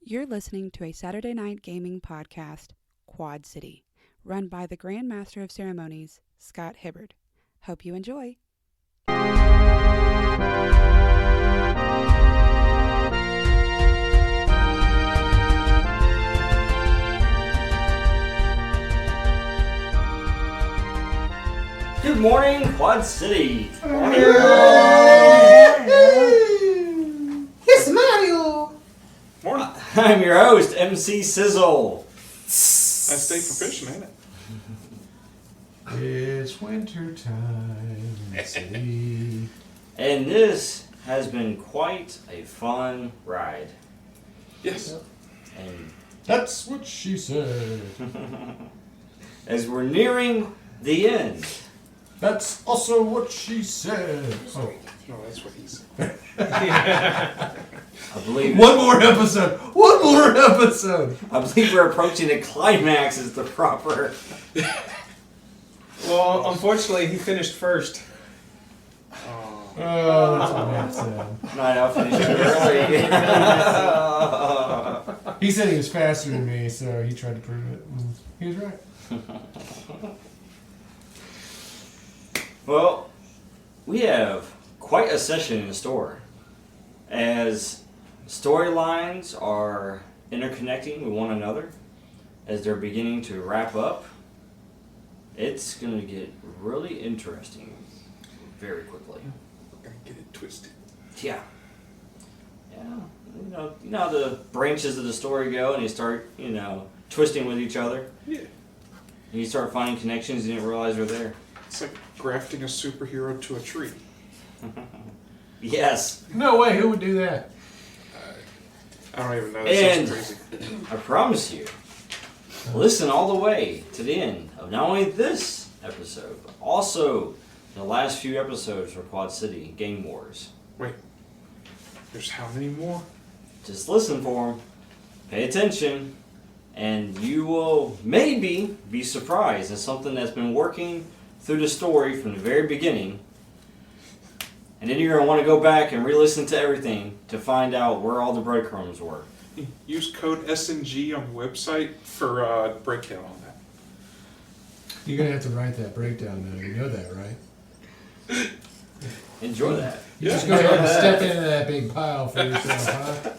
You're listening to a Saturday night gaming podcast, Quad City, run by the Grand Master of Ceremonies, Scott Hibbard. Hope you enjoy. Good morning, Quad City. It's Mario. Morning. I'm your host, MC Sizzle. That's day for fishing, ain't it? It's winter time in the city. And this has been quite a fun ride. Yes. And That's what she said. as we're nearing the end, That's also what she said. Oh. No, that's what he said. I believe One more episode. One more episode. I believe we're approaching the climax is the proper. Well, unfortunately, he finished first. Oh, that's what Matt said. Night out finished too early. He said he was faster than me, so he tried to prove it. He was right. Well, we have quite a session in store, as storylines are interconnecting with one another, as they're beginning to wrap up. It's going to get really interesting very quickly. We're gonna get it twisted. Yeah. Yeah. You know how the branches of the story go, and you start, twisting with each other. Yeah. And you start finding connections you didn't realize were there. It's like grafting a superhero to a tree. Yes. No way. Who would do that? I don't even know. That And sounds crazy. I promise you, listen all the way to the end of not only this episode, but also the last few episodes for Quad City Game Wars. Wait. There's how many more? Just listen for them, pay attention, and you will maybe be surprised at something that's been working through the story from the very beginning. And then you're going to want to go back and re-listen to everything to find out where all the breadcrumbs were. Use code SNG on the website for breakdown on that. You're going to have to write that breakdown, though. You know that, right? Enjoy that. You just go ahead and step into that big pile for yourself, huh?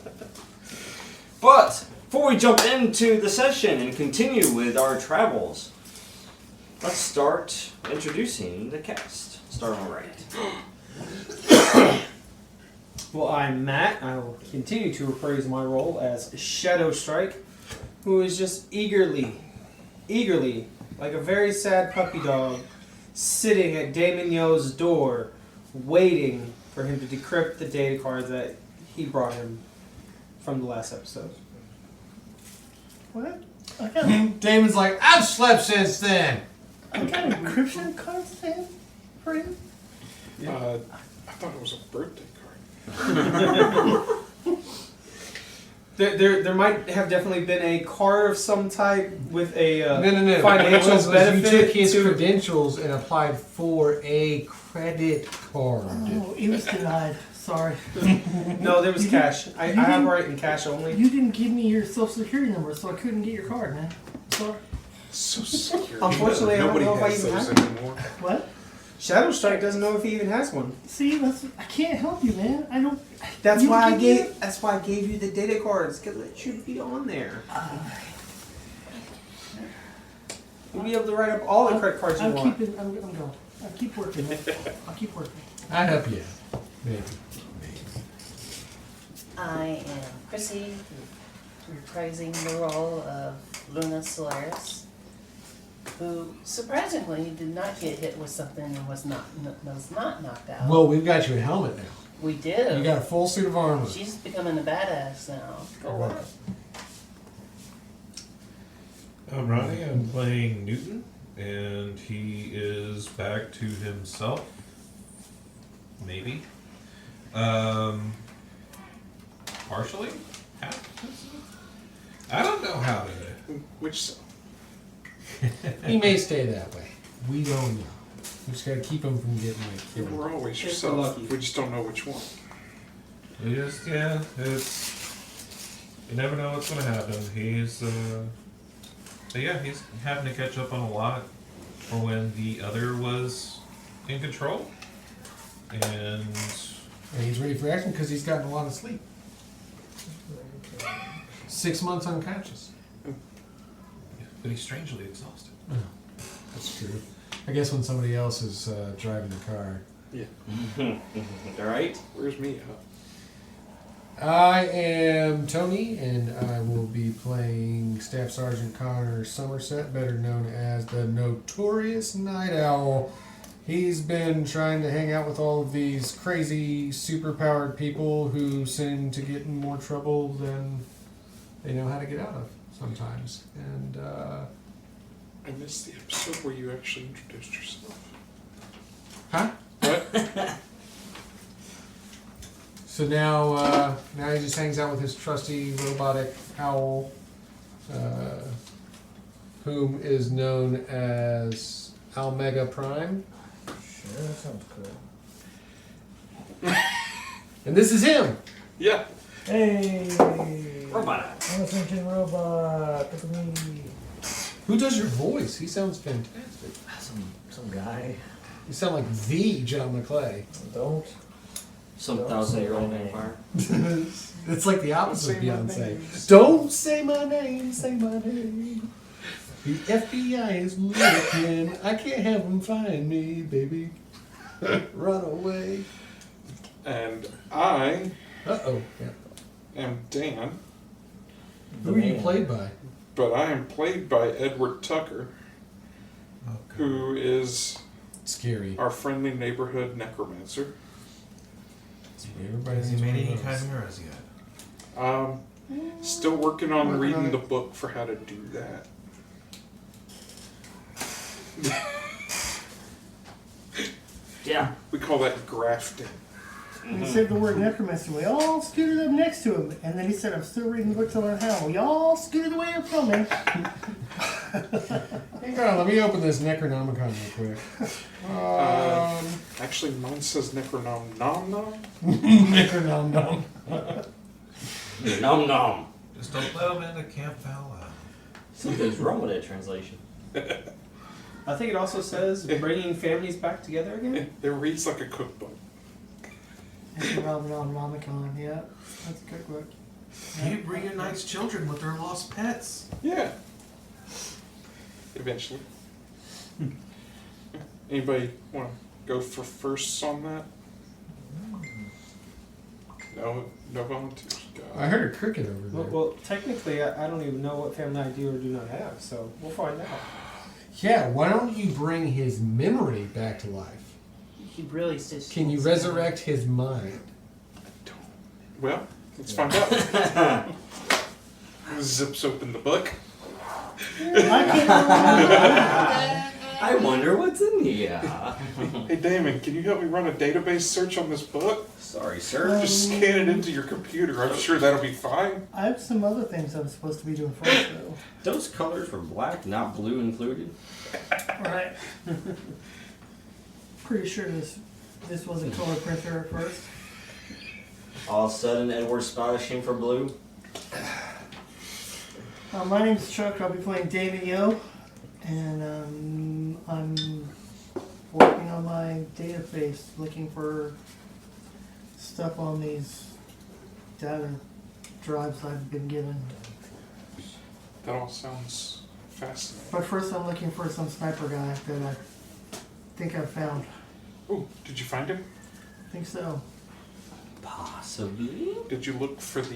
But before we jump into the session and continue with our travels, let's start introducing the cast. Start on the right. Well, I'm Matt. I will continue to reprise my role as ShadowStrike, who is just eagerly, like a very sad puppy dog, sitting at Damon Yo's door, waiting for him to decrypt the data cards that he brought him from the last episode. What? I got, Damon's like, I've slept since then. I got encryption cards then for him? I thought it was a birthday card. There might have definitely been a card of some type with a No. financial It was benefit. You took his to credentials and applied for a credit card. Oh, it was denied. Sorry. No, there was You cash. I you have didn't- it in cash only. You didn't give me your social security number, so I couldn't get your card, man. Sorry. So secure. Unfortunately, I don't Nobody know if I has even those have it. anymore. What? ShadowStrike doesn't know if he even has one. See, I can't help you, man. I don't. That's You why I can gave. get- That's why I gave you the data cards, because it should be on there. You'll be able to write up all the credit cards you I'm want. keeping. I'm going. I'll keep working. Man. I'll keep working. I help you. Maybe. I am Chrissy, reprising the role of Luna Solaris, who surprisingly did not get hit with something and was not knocked out. Well, we've got you a helmet now. We did. You got a full suit of armor. She's becoming a badass now. Alright. I'm Ronnie. I'm playing Newton, and he is back to himself. Maybe. Partially? I don't know how to. Which He may stay that way. We don't know. We just gotta keep him from getting like killed. we're always It's yourself. lucky. We just don't know which one. We just, yeah, You never know what's going to happen. He's having to catch up on a lot for when the other was in control. And he's ready for action because he's gotten a lot of sleep. 6 months unconscious. but he's strangely exhausted. Oh, that's true. I guess when somebody else is driving the car. Yeah. All right. Where's me at? I am Tony, and I will be playing Staff Sergeant Connor Somerset, better known as the Notorious Night Owl. He's been trying to hang out with all of these crazy, superpowered people who seem to get in more trouble than they know how to get out of sometimes. And I missed the episode where you actually introduced yourself. huh? What? So now he just hangs out with his trusty robotic owl, whom is known as Almega Prime. Sure, that sounds cool. And this is him! Yeah. Hey! Robot. I'm a thinking robot. Look at me. Who does your voice? He sounds fantastic. Some guy. You sound like the John McClay. Don't. Some Don't 1,000-year-old say my vampire. It's like the opposite of Don't say my Beyonce. name. Don't say my name, say my name. The FBI is looking. I can't have them find me, baby. Run away. And I Uh-oh. Yeah. am Dan, Who are you played by? but I am played by Edward Tucker, who is Scary. our friendly neighborhood necromancer. Everybody Has he needs made one any of those. chimeras yet? Still working on Working reading on the it. book for how to do that. Yeah. We call that grafting. He said the word necromancer. We all scooted up next to him. And then he said, I'm still reading the book to learn how. We all scooted away from me. Hang on, let me open this Necronomicon real quick. Actually, mine says Necronom Nom Nom. Necronomicon. Nom nom. Just a little bit of Camp Valhalla. Something's wrong with that translation. I think it also says bringing families back together again. It reads like a cookbook. Necronomicon, yeah. That's a good word. He reunites children with their lost pets. Yeah. Eventually. Anybody want to go for firsts on that? No volunteers. I heard a cricket over there. Well, technically, I don't even know what family I do or do not have, so we'll find out. Yeah, why don't you bring his memory back to life? He really just Can you resurrect his mind? Well, let's find out. Zips open the book. I can't remember. I wonder what's in here. Hey Damon, can you help me run a database search on this book? Sorry, sir. Just scan it into your computer. I'm sure that'll be fine. I have some other things I'm supposed to be doing first, though. Those colors were black, not blue included. Right. Pretty sure this was a color printer at first. All of a sudden, Edward's splashing for blue. My name's Chuck. I'll be playing David Yo, and I'm working on my database, looking for stuff on these data drives I've been given. That all sounds fascinating. But first, I'm looking for some sniper guy that I think I've found. Oh, did you find him? I think so. Possibly. Did you look for the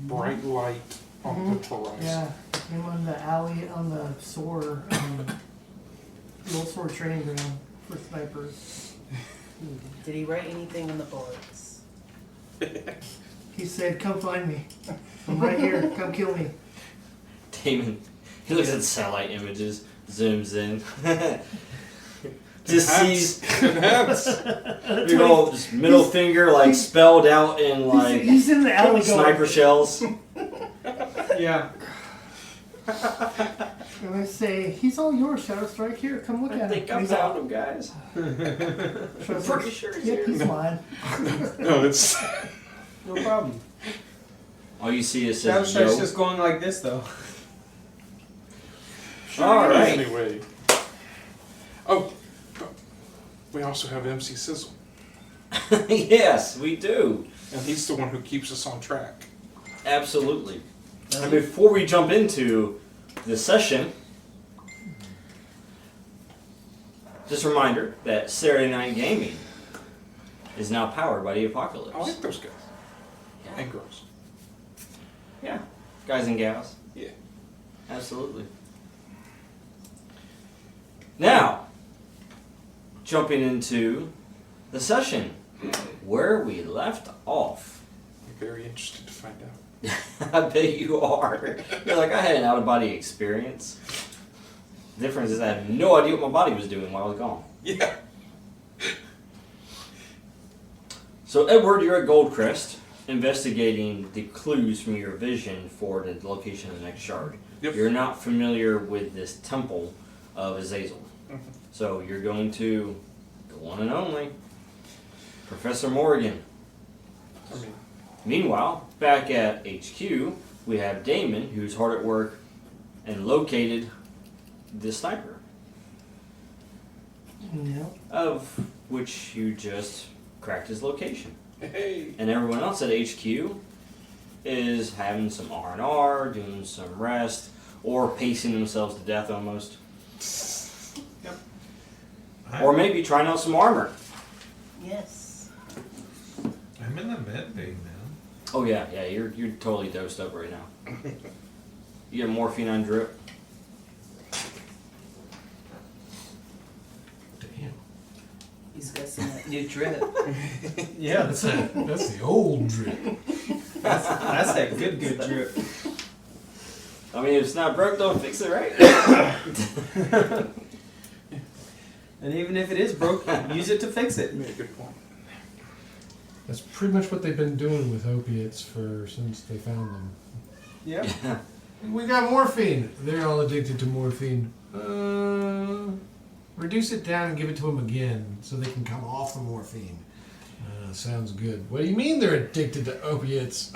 bright light on the horizon? Yeah, him on the alley on the SOAR, the old SOAR training ground for snipers. Did he write anything on the boards? He said, "Come find me. I'm right here. Come kill me." Damon, he looks at satellite images, zooms in. Just sees your whole just middle finger like spelled out in like He's in the alley going. sniper shells. Yeah. And I say, "He's all yours, ShadowStrike. Here, come look I at think him." I He's found out. him, guys. ShadowStrike's Pretty sure he's Yep, here. he's mine. No, it's No problem. All you see is Shadow says Strike's Joe. just going like this though. All right. Anyway. Oh, but we also have MC Sizzle. Yes, we do. And he's the one who keeps us on track. Absolutely. And before we jump into the session, just a reminder that Saturday Night Gaming is now powered by the Apocalypse. I like those guys. And girls. Yeah, guys and gals. Yeah. Absolutely. Now, jumping into the session where we left off. I'm very interested to find out. I bet you are. You're like, I had an out-of-body experience. The difference is I had no idea what my body was doing while I was gone. Yeah. So, Edward, you're at Goldcrest, investigating the clues from your vision for the location of the next shard. Yep. You're not familiar with this temple of Azazel. So, you're going to the one and only Professor Morgan. I mean, Meanwhile, back at HQ, we have Damon, who's hard at work and located the sniper, Yep. of which you just cracked his location. hey. And everyone else at HQ is having some R&R, doing some rest, or pacing themselves to death almost. Or maybe trying out some armor. Yes. I'm in the med bay, man. Oh yeah, you're totally dosed up right now. You get morphine on drip. Damn. He's got some new drip. Yeah, That's the old drip. that's that good drip. I mean, if it's not broke, don't fix it, right? And even if it is broke, use it to fix it. You made a good point. That's pretty much what they've been doing with opiates since they found them. Yeah. We got morphine. They're all addicted to morphine. Reduce it down and give it to them again so they can come off the morphine. Sounds good. What do you mean they're addicted to opiates?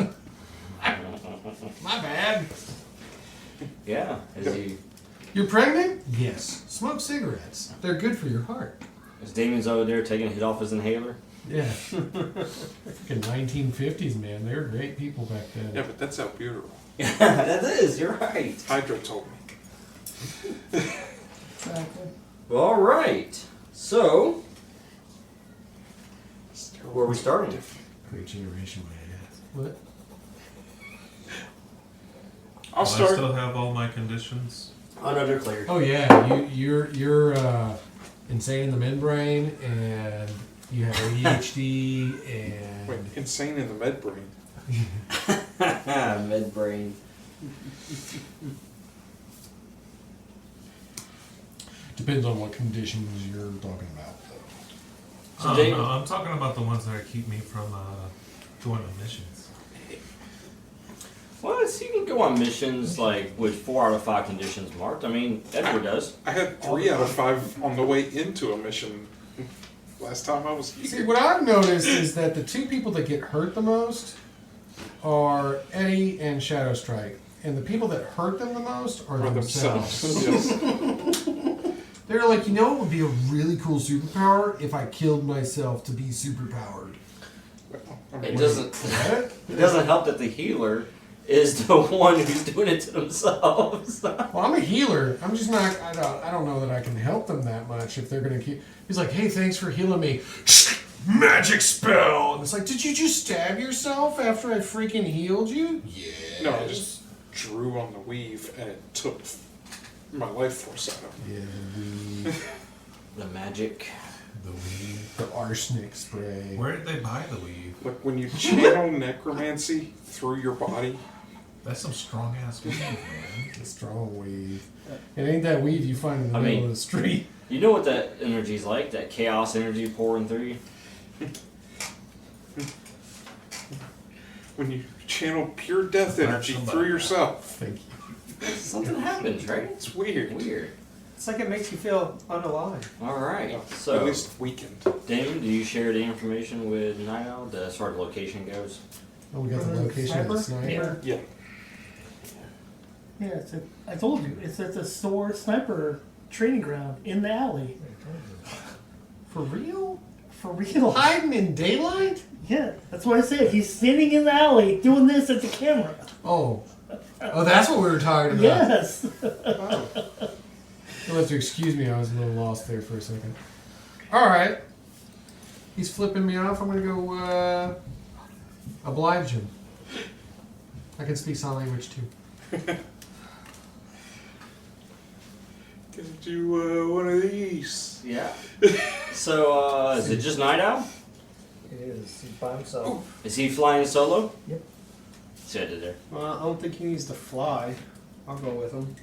My bad. Yeah, You're pregnant? Yes. Smoke cigarettes. They're good for your heart. as Damien's over there taking a hit off his inhaler. Yeah. Freaking 1950s, man. They were great people back then. Yeah, but that's albuterol. Yeah, that is. You're right. Hydro told me. Exactly. All right. So, where are we starting? Great generation, man. What? I'll Do I start. still have all my conditions? Undeclared. Oh yeah, you're insane in the membrane, and you have ADHD, and Wait, insane in the med brain. Med brain. depends on what conditions you're talking about. So Oh, David- no, I'm talking about the ones that keep me from doing the missions. Well, so you can go on missions like with 4 out of 5 conditions marked. I mean, Edward does. I had 3 out of 5 on the way into a mission last time I was See, here. what I've noticed is that the two people that get hurt the most are Eddie and ShadowStrike, and the people that hurt them the most are Or themselves. Yes. They're like, you know, it would be a really cool superpower if I killed myself to be superpowered. Well, I mean, It doesn't. What? It doesn't help that the healer is the one who's doing it to themselves. Well, I'm a healer. I'm just not. I don't know that I can help them that much if they're gonna keep. He's like, hey, thanks for healing me. Magic spell. And it's like, did you just stab yourself after I freaking healed you? Yeah. No, I just drew on the weave and it took my life force out of me. Yeah, the weed, The magic. the arsenic spray. Where did they buy the weave? Like when you channel necromancy through your body, That's some strong ass weave, man. It's a strong weave. It ain't that weave you find in the I middle mean- of the street. You know what that energy's like? That chaos energy pouring through you? when you channel pure death energy through yourself. Thank you. Something happens, right? It's weird. Weird. It's like it makes you feel unalive. Alright. At So, least weakened. Damon, do you share the information with Night Owl as far as location goes? Oh, we got the location of the sniper. Yeah. Yeah, I told you, it's at the store sniper training ground in the alley. For real? For real. Hiding in daylight? Yeah, that's what I said. He's standing in the alley doing this at the camera. Oh. Oh, that's what we were talking about. Yes. You'll have to excuse me, I was a little lost there for a second. Alright. He's flipping me off. I'm going to go oblige him. I can speak sign language too. Can you do one of these? Yeah. So, is it just Night Owl? It is. He's by himself. Is he flying solo? Yep. See what I did there. Well, I don't think he needs to fly. I'll go with him.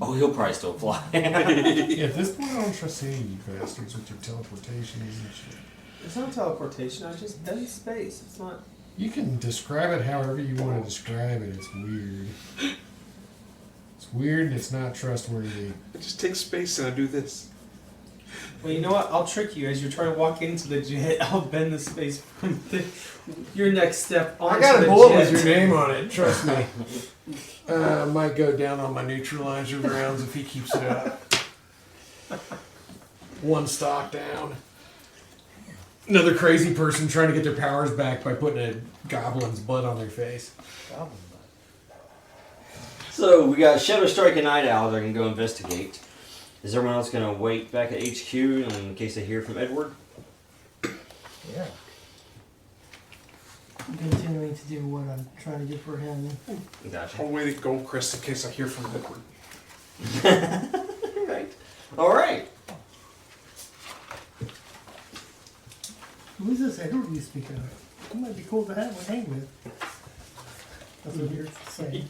Oh, he'll probably still fly. Yeah, at this point, I don't trust any of you bastards with your teleportations and shit. It's not teleportation. I just bend space. It's not. You can describe it however you want to describe it. It's weird. It's weird and it's not trustworthy. I just take space and I do this. Well, you know what? I'll trick you as you're trying to walk into the jet. I'll bend the space from your next step onto I got the a bullet jet. with your name on it, trust me. Might go down on my neutralizer rounds if he keeps it up. One stock down. Another crazy person trying to get their powers back by putting a goblin's butt on their face. So, we got ShadowStrike and Night Owl. They're going to go investigate. Is everyone else going to wait back at HQ in case they hear from Edward? Yeah. I'm continuing to do what I'm trying to do for him. Gotcha. I'll wait at Goldcrest in case I hear from Edward. Right. Alright. Who's this Edward you speak of? He might be cool to have and hang with. That's what you're saying.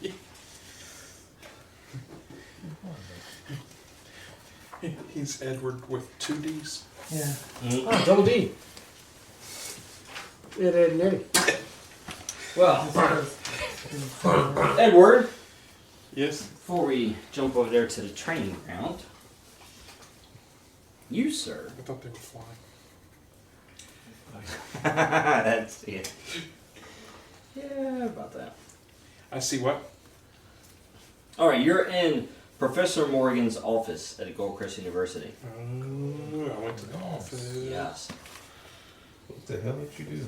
He's Edward with 2 Ds. Yeah. Oh, double D. It ain't Eddie. Well, Edward, Yes. before we jump over there to the training ground, you, sir. I thought they were flying. That's it. Yeah, about that. I see what? Alright, you're in Professor Morgan's office at Goldcrest University. I went to the office. Yes. What the hell did you do, man?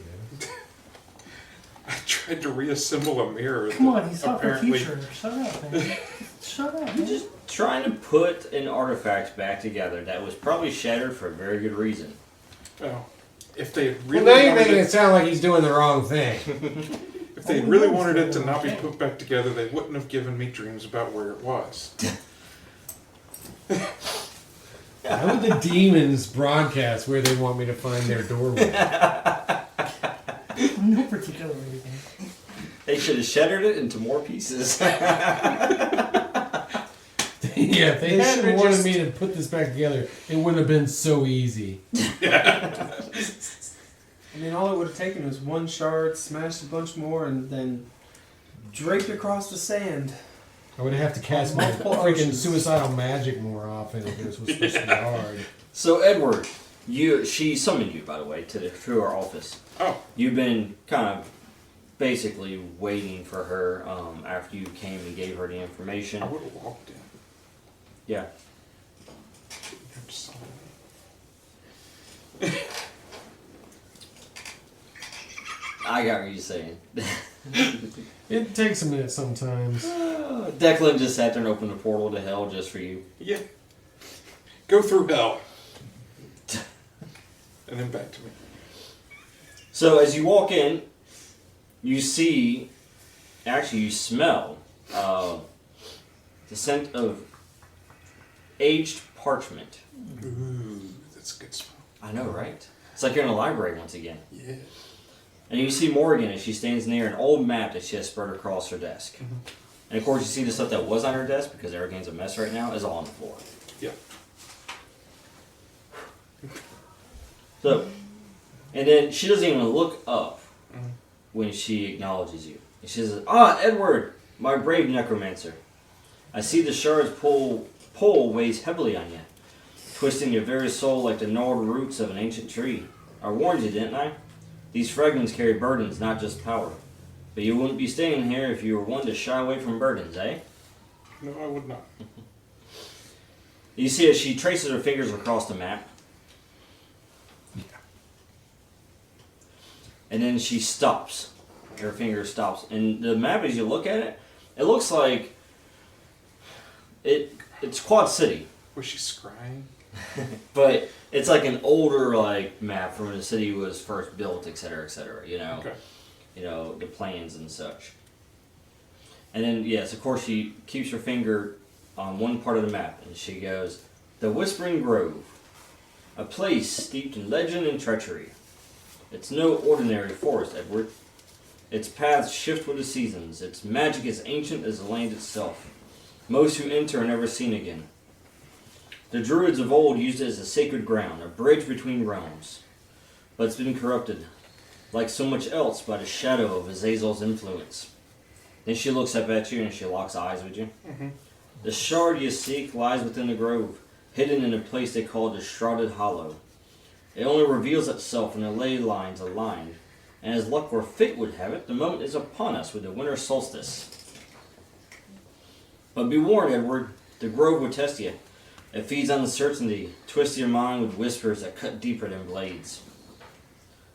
I tried to reassemble a mirror. Come that on, he's not the apparently- teacher. Shut up, man. Shut up, You're man. just trying to put an artifact back together that was probably shattered for a very good reason. Oh, if they had Well, really now you're wanted making it, it sound like he's doing the wrong thing. if they had really wanted it to not be put back together, they wouldn't have given me dreams about where it was. Why would the demons broadcast where they want me to find their doorway? No particular reason. They should have shattered it into more pieces. Yeah, if they They hadn't should've wanted just- me to put this back together, it wouldn't have been so easy. I mean, all it would have taken was one shard, smashed a bunch more, and then draped across the sand. I would have to cast my Multiple freaking oceans. suicidal magic more often if this was supposed to be hard. So Edward, she summoned you, by the way, to her office. Oh, You've been kind of basically waiting for her after you came and gave her the information. I would have walked in. Yeah. You're just so- I got what you're saying. It takes a minute sometimes. Declan just sat there and opened a portal to hell just for you. Yeah. Go through hell. And then back to me. So as you walk in, you see, actually you smell the scent of aged parchment. Ooh, that's a good smell. I know, right? It's like you're in a library once again. Yeah. And you see Morgan as she stands near an old map that she has spread across her desk. Mhm. And of course you see the stuff that was on her desk, because everything's a mess right now, is all on the floor. Yeah. So, and then she doesn't even look up Mhm. when she acknowledges you. And she says, "Ah, Edward, my brave necromancer. I see the shard's pull weighs heavily on you, twisting your very soul like the gnarled roots of an ancient tree. I warned you, didn't I? These fragments carry burdens, not just power. But you wouldn't be staying here if you were one to shy away from burdens, eh? No, I would not. You see as she traces her fingers across the map. And then she stops. Her finger stops. And the map, as you look at it, it looks like it's Quad City. Was she scrying? But it's like an older like map from when the city was first built, etc., you know. Okay. You know, the plans and such. And then, yes, of course, she keeps her finger on one part of the map, and she goes, "The Whispering Grove, a place steeped in legend and treachery. It's no ordinary forest, Edward. Its paths shift with the seasons. Its magic is ancient as the land itself. Most who enter are never seen again. The druids of old used it as a sacred ground, a bridge between realms. But it's been corrupted, like so much else, by the shadow of Azazel's influence." Then she looks up at you and she locks eyes with you. Mm-hmm. "The shard you seek lies within the grove, hidden in a place they call the Shrouded Hollow. It only reveals itself when the ley lines align, and as luck or fate would have it, the moment is upon us with the winter solstice. But be warned, Edward, the grove will test you. It feeds on uncertainty, twists your mind with whispers that cut deeper than blades.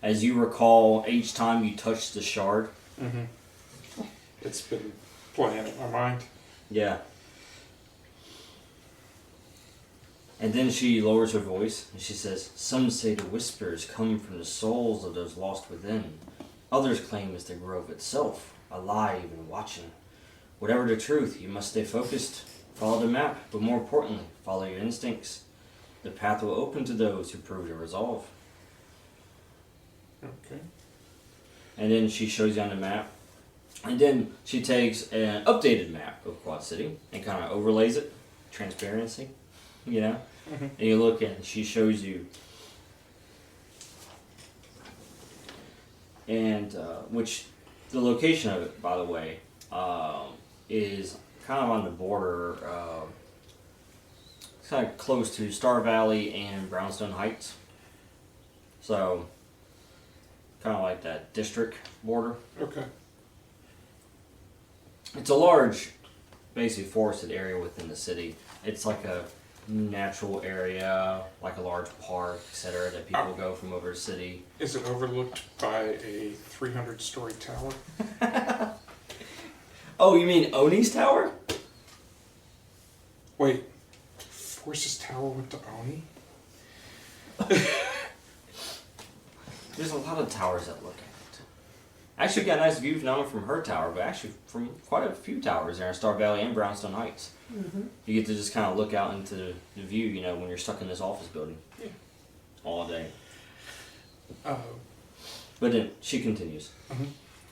As you recall, each time you touched the shard." Mm-hmm. It's been playing in my mind. Yeah. And then she lowers her voice and she says, "Some say the whispers come from the souls of those lost within. Others claim it's the grove itself, alive and watching. Whatever the truth, you must stay focused, follow the map, but more importantly, follow your instincts. The path will open to those who prove their resolve." Okay. And then she shows you on the map. And then she takes an updated map of Quad City and kind of overlays it, transparency, you know? Mm-hmm. And you look and she shows you, and which the location of it, by the way, is kind of on the border, it's kind of close to Star Valley and Brownstone Heights. So, kind of like that district border. Okay. It's a large, basically forested area within the city. It's like a natural area, like a large park, etc., that people go from over the city. Is it overlooked by a 300-story tower? Oh, you mean Oni's Tower? Wait, Force's Tower went to Oni? There's a lot of towers that look at it. Actually, got a nice view not from her tower, but actually from quite a few towers there in Star Valley and Brownstone Heights. Mm-hmm. You get to just kind of look out into the view, you know, when you're stuck in this office building. Yeah. All day. Uh, But then she continues. Mhm.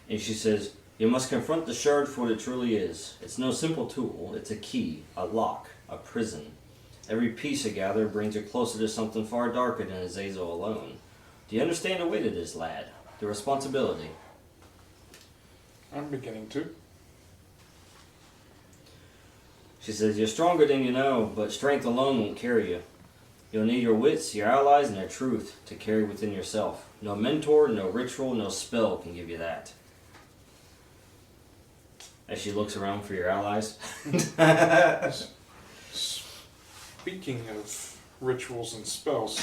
And she says, "You must confront the shard for what it truly is. It's no simple tool. It's a key, a lock, a prison. Every piece you gather brings you closer to something far darker than Azazel alone. Do you understand the weight of this, lad? The responsibility?" I'm beginning to. She says, "You're stronger than you know, but strength alone won't carry you. You'll need your wits, your allies, and their truth to carry within yourself. No mentor, no ritual, no spell can give you that." As she looks around for your allies. Speaking of rituals and spells,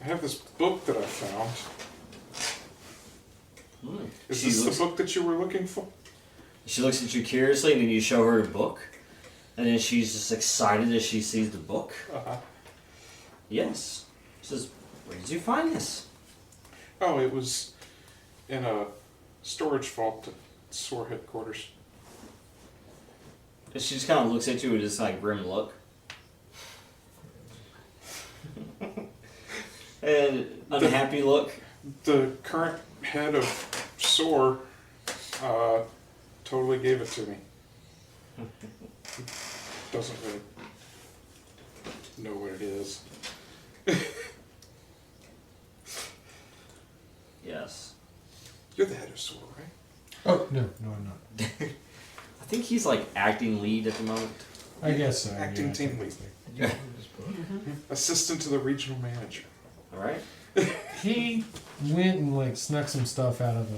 I have this book that I found. Is She this looks- the book that you were looking for? She looks at you curiously, and then you show her the book. And then she's just excited as she sees the book. Uh-huh. Yes. She says, "Where did you find this?" Oh, it was in a storage vault at SOAR headquarters. And she just kind of looks at you with this like grim look. And unhappy look. The current head of SOAR totally gave it to me. Doesn't really know what it is. Yes. You're the head of SOAR, right? Oh, no, I'm not. I think he's like acting lead at the moment. I guess so. Acting yeah, team lead. Did you read this book? Assistant to the regional manager. Alright? He went and like snuck some stuff out of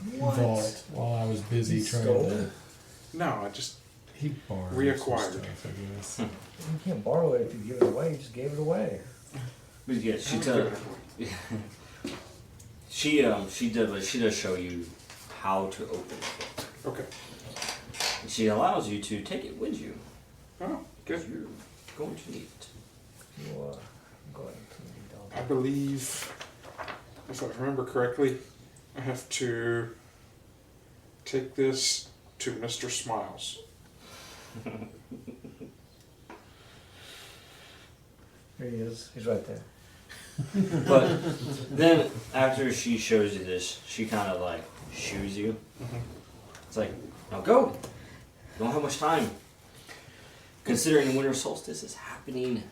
vault while I was busy He trying stole to. it? No, I just He borrowed Reacquired. some stuff, I guess. You can't borrow it if you give it away. You just gave it away. But yeah, she I'll does. give it She does, but she does show you how to open it. away. Okay. And she allows you to take it with you. Oh, Because good. you're going to need it. You are going to need I believe, if I remember correctly, I have to take this to Mr. Smiles. Here he is. He's right there. But then after she shows you this, she kind of like shoos you. It's like, now go. You don't have much time. Considering the winter solstice is happening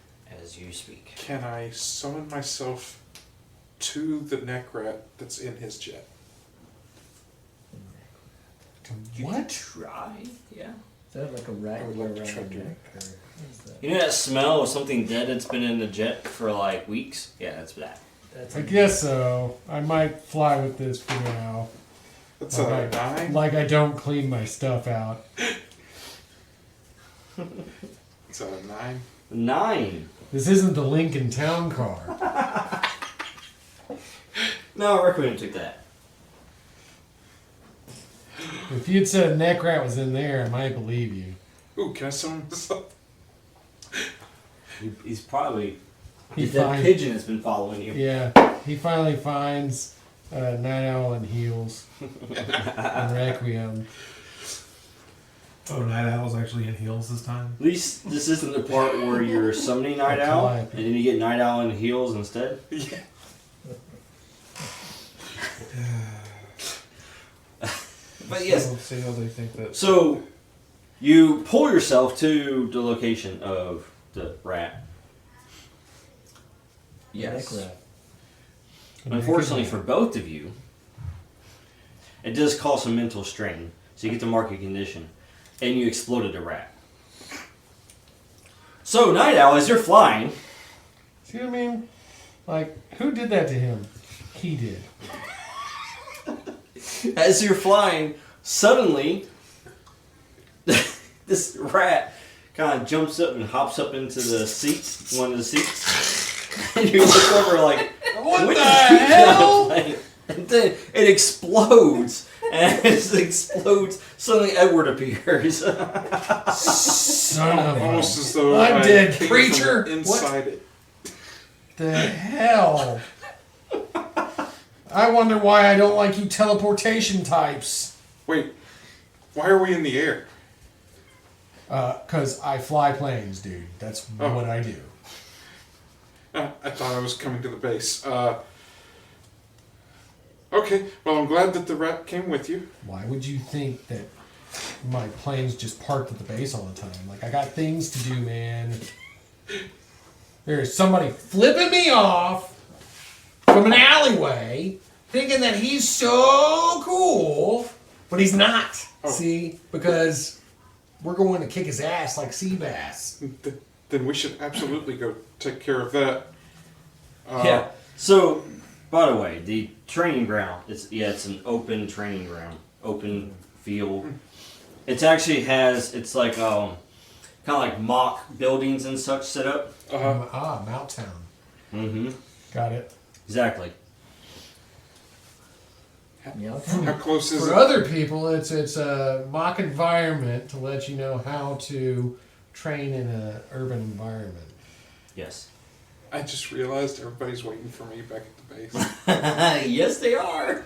as you speak. Can I summon myself to the neck rat that's in his jet? You What? could try, yeah. Is that like a rat I would you wear like to around try your to. neck? Or what is that? You know that smell of something dead that's been in the jet for like weeks? Yeah, that's that. That's I guess so. I might fly with this for now. That's Like a 9. Like I don't clean my stuff out. It's a 9. 9. This isn't the Lincoln Town Car. No, I recommend you take that. If you'd said a neck rat was in there, I might believe you. Ooh, can I summon myself? He's probably. He That finds, pigeon has been following you. yeah, he finally finds Night Owl and Heels and Requiem. Oh, Night Owl's actually in heels this time? At least this isn't the part where you're summoning Night Owl and then you get Night Owl in heels instead. Yeah. But yes, See how they think that. so you pull yourself to the location of the rat. Yes. Neck rat. Unfortunately for both of you, it does cause some mental strain. So you get to mark a condition, and you exploded a rat. So Night Owl, as you're flying, See what I mean? Like, who did that to him? He did. as you're flying, suddenly this rat kind of jumps up and hops up into the seats, one of the seats, and you look over like, What "What the is he hell?" doing?" And then it explodes, and as it explodes, suddenly Edward appears. Son of Almost a... as though I'm I dead, came creature! from inside it. The hell? I wonder why I don't like you teleportation types. Wait, why are we in the air? 'Cause I fly planes, dude. That's Oh. what I do. I thought I was coming to the base. Okay, well, I'm glad that the rat came with you. Why would you think that my plane's just parked at the base all the time? Like, I got things to do, man. There's somebody flipping me off from an alleyway, thinking that he's so cool, but he's not. Oh. See? Because we're going to kick his ass like sea bass. Then we should absolutely go take care of that. Yeah. So, by the way, the training ground, it's an open training ground, open field. It actually has, it's like kind of like mock buildings and such set up. Mount Town. Mm-hmm. Got it. Exactly. How close is For it? other people, it's a mock environment to let you know how to train in an urban environment. Yes. I just realized everybody's waiting for me back at the base. Yes, they are.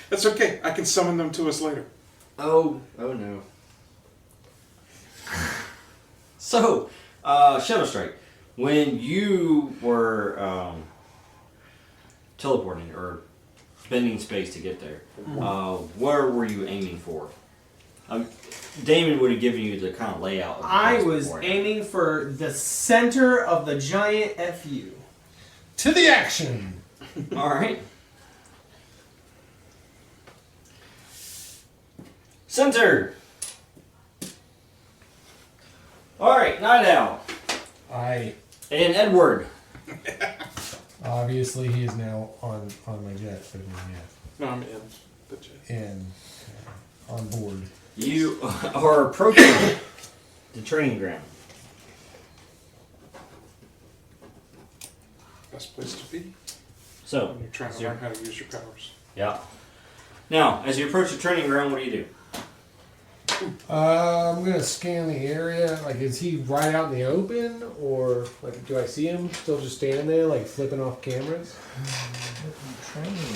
That's okay. I can summon them to us later. Oh no. So, ShadowStrike, when you were teleporting or spending space to get there, where were you aiming for? Damon would have given you the kind of layout. Of the I place was beforehand. aiming for the center of the giant FU. To the action! All right. Center. All right, Night Owl I and Edward. obviously he is now on my jet, but yet. No, I'm in. in on board. You are approaching the training ground. Best place to be So, when you're trying to learn how to use your powers. yeah. Now, as you approach the training ground, what do you do? I'm gonna scan the area. Like, is he right out in the open, or like, do I see him still just standing there, like flipping off cameras? Training.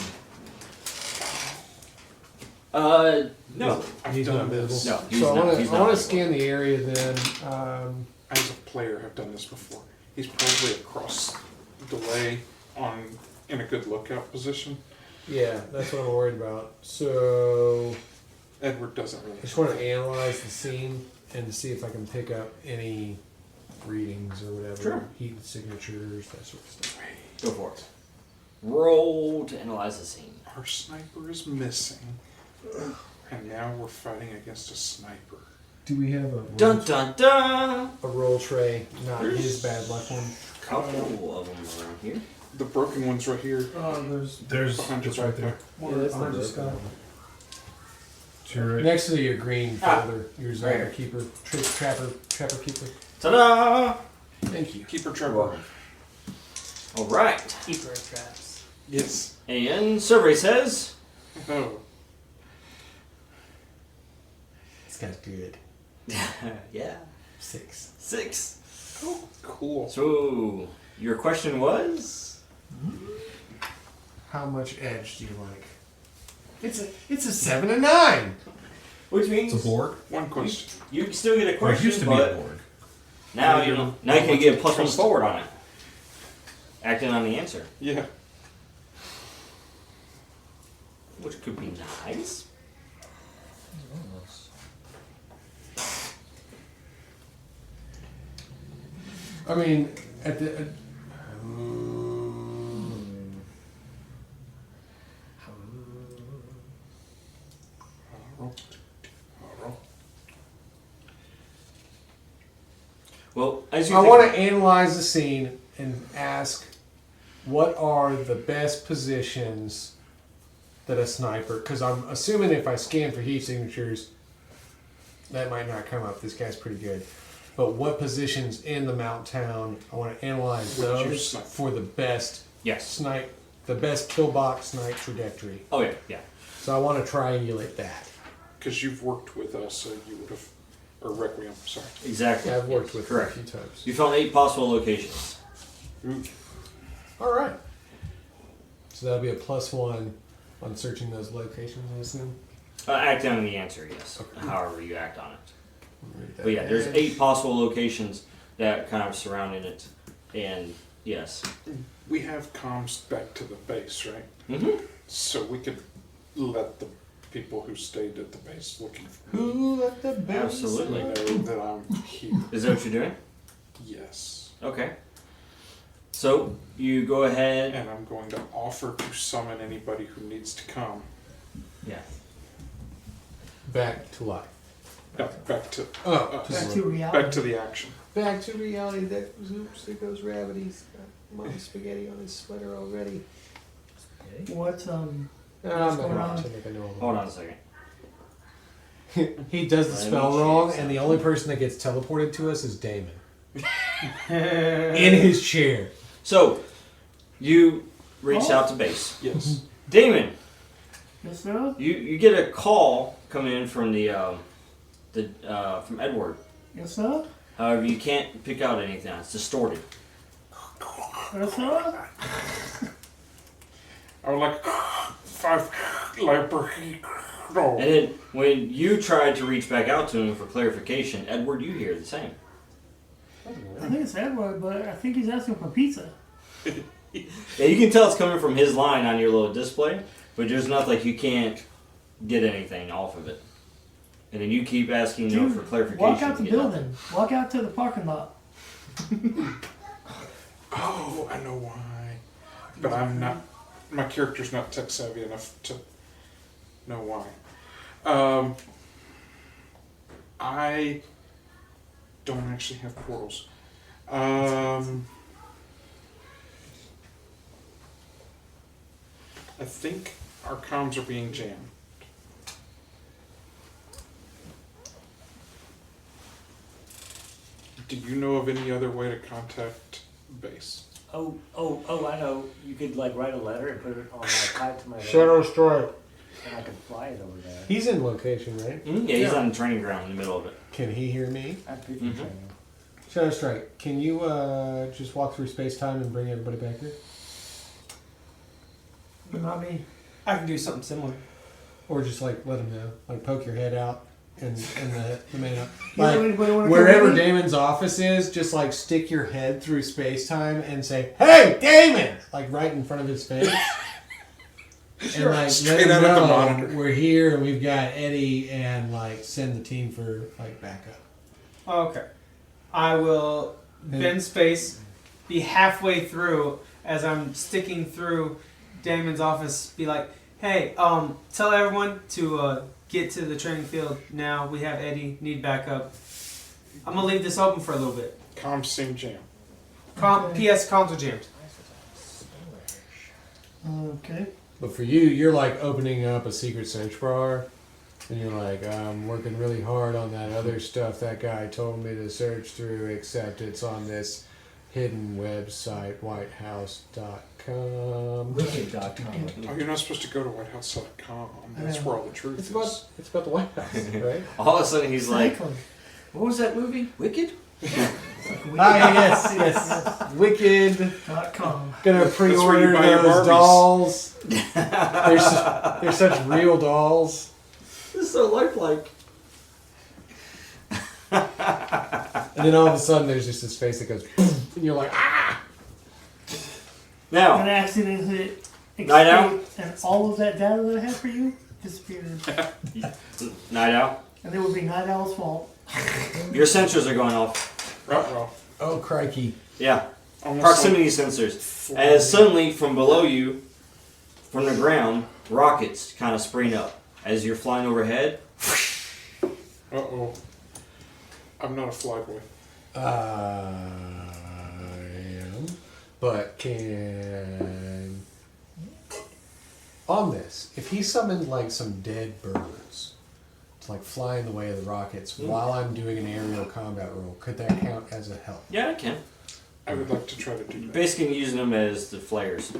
No. He's done not this. visible. No, he's So not. I He's want not to visible. scan the area then. As a player, have done this before. He's probably across delay in a good lookout position. Yeah, that's what I'm worried about. So Edward doesn't really. I just want to analyze the scene and to see if I can pick up any readings or whatever, Sure. heat signatures, that sort of stuff. Go for it. Roll to analyze the scene. Our sniper is missing, and now we're fighting against a sniper. Do we have a Dun dun dun! a roll tray? Not his bad luck one. Couple of them around here. The broken one's right here. There's Behind it's your right there. Yeah, that's Oh, not just broken. got- To your right. Next to your green Ah. folder, your Right Zyber here. keeper, trapper keeper. Ta-da! Thank you. Keep her Trevor. All right. Keeper of traps. Yes. And survey says Oh. This guy's good. yeah, 6. 6. Cool. So your question was? How much edge do you like? It's a 7 and 9. Which means It's a Borg. One question. you can still get a Or it question, used to be a but Borg. now you know. Now you can get a +1 Trust- forward on it. Acting on the answer, Yeah. which could be nice. I mean, at the. Well, as you I think- want to analyze the scene and ask what are the best positions that a sniper, because I'm assuming if I scan for heat signatures, that might not come up. This guy's pretty good. But what positions in the mountain town, I want to analyze Would you those snipe? for the best Yes. snipe, the best kill box snipe trajectory. Oh yeah, yeah. So I want to triangulate that. Because you've worked with us, so you would have. Or Requiem, sorry. Exactly. Yeah, I've worked with Correct. it a few times. You found 8 possible locations. All right. So that'll be a +1 on searching those locations, I assume. Act on the answer, yes. Okay. However you act on it. Read that But yeah, there's back. 8 possible locations that kind of surrounding it, and yes. We have comms back to the base, right? Mm-hmm. So we could let the people who stayed at the base looking for me Who let the base Absolutely. out? know that I'm here. Is that what you're doing? Yes. Okay. So you go ahead. And I'm going to offer to summon anybody who needs to come. Yeah. Back to life. Back to Back to reality. back to the action. Back to reality. That oops, there goes Rabbit. He's got mom's spaghetti on his sweater already. What I'm What's not going gonna on? pretend like I know him. Hold on a second. He does the Let spell me wrong, change and the something. only person that gets teleported to us is Damon. In his chair. So you reached out to base. Yes. Damon, Yes, sir. you get a call coming in from from Edward. Yes, sir. However, you can't pick out anything. It's distorted. Yes, sir. I would like 5 library. No. And then when you tried to reach back out to him for clarification, Edward, you hear the same. I think it's Edward, but I think he's asking for pizza. Yeah, you can tell it's coming from his line on your little display, but there's nothing like you can't get anything off of it. And then you keep asking Dude, for clarification. walk out the you get nothing. building. Walk out to the parking lot. Oh, I know why. But I'm not. My character's not tech savvy enough to know why. I don't actually have portals. I think our comms are being jammed. Do you know of any other way to contact base? Oh, I know. You could like write a letter and put it on my pipe to my ShadowStrike. and I could fly it over there. He's in location, right? Yeah, he's on the training ground in the middle of it. Can he hear me? I'd be training. ShadowStrike, can you just walk through space-time and bring everybody back here? But not me. I can do something similar. Or just like let him know, like poke your head out and the man out. You Like, know anybody wanna come wherever with me? Damon's office is, just like stick your head through space-time and say, "Hey, Damon!" Like right in front of his face. And like let Straight him out of the know monitor. we're here and we've got Eddie and like send the team for like backup. Okay. I will bend space, be halfway through as I'm sticking through Damon's office, be like, hey, tell everyone to get to the training field now. We have Eddie, need backup. I'm gonna leave this open for a little bit. Comms seem jam. PS comms are jammed. Okay. But for you, you're like opening up a secret search bar, and you're like, I'm working really hard on that other stuff that guy told me to search through, except it's on this hidden website, whitehouse.com. Wicked.com. Oh, you're not supposed to go to whitehouse.com. That's where all the truth It's is. about the White House, right? All of a sudden, he's like, Exactly. "What was that movie? Wicked?" yes. Wicked. Gonna pre-order buy your those Barbies. dolls. They're such real dolls. It's so lifelike. And then all of a sudden, there's just this face that goes, and you're like, ah! An Now, accident hit. Night Owl? And all of that data that I had for you disappeared. Night Owl, And it would be Night Owl's fault. your sensors are going off. Ruh-roh. Oh, crikey. Yeah, Almost proximity sensors. As suddenly, from below you, from the ground, rockets kind of spring up as you're flying overhead. Uh-oh. I'm not a flyboy. I am. But can... On this, if he summoned like some dead birds to like fly in the way of the rockets while I'm doing an aerial combat roll, could that count as a help? Yeah, I can. I would like to try to do that. Basically, using them as the flares.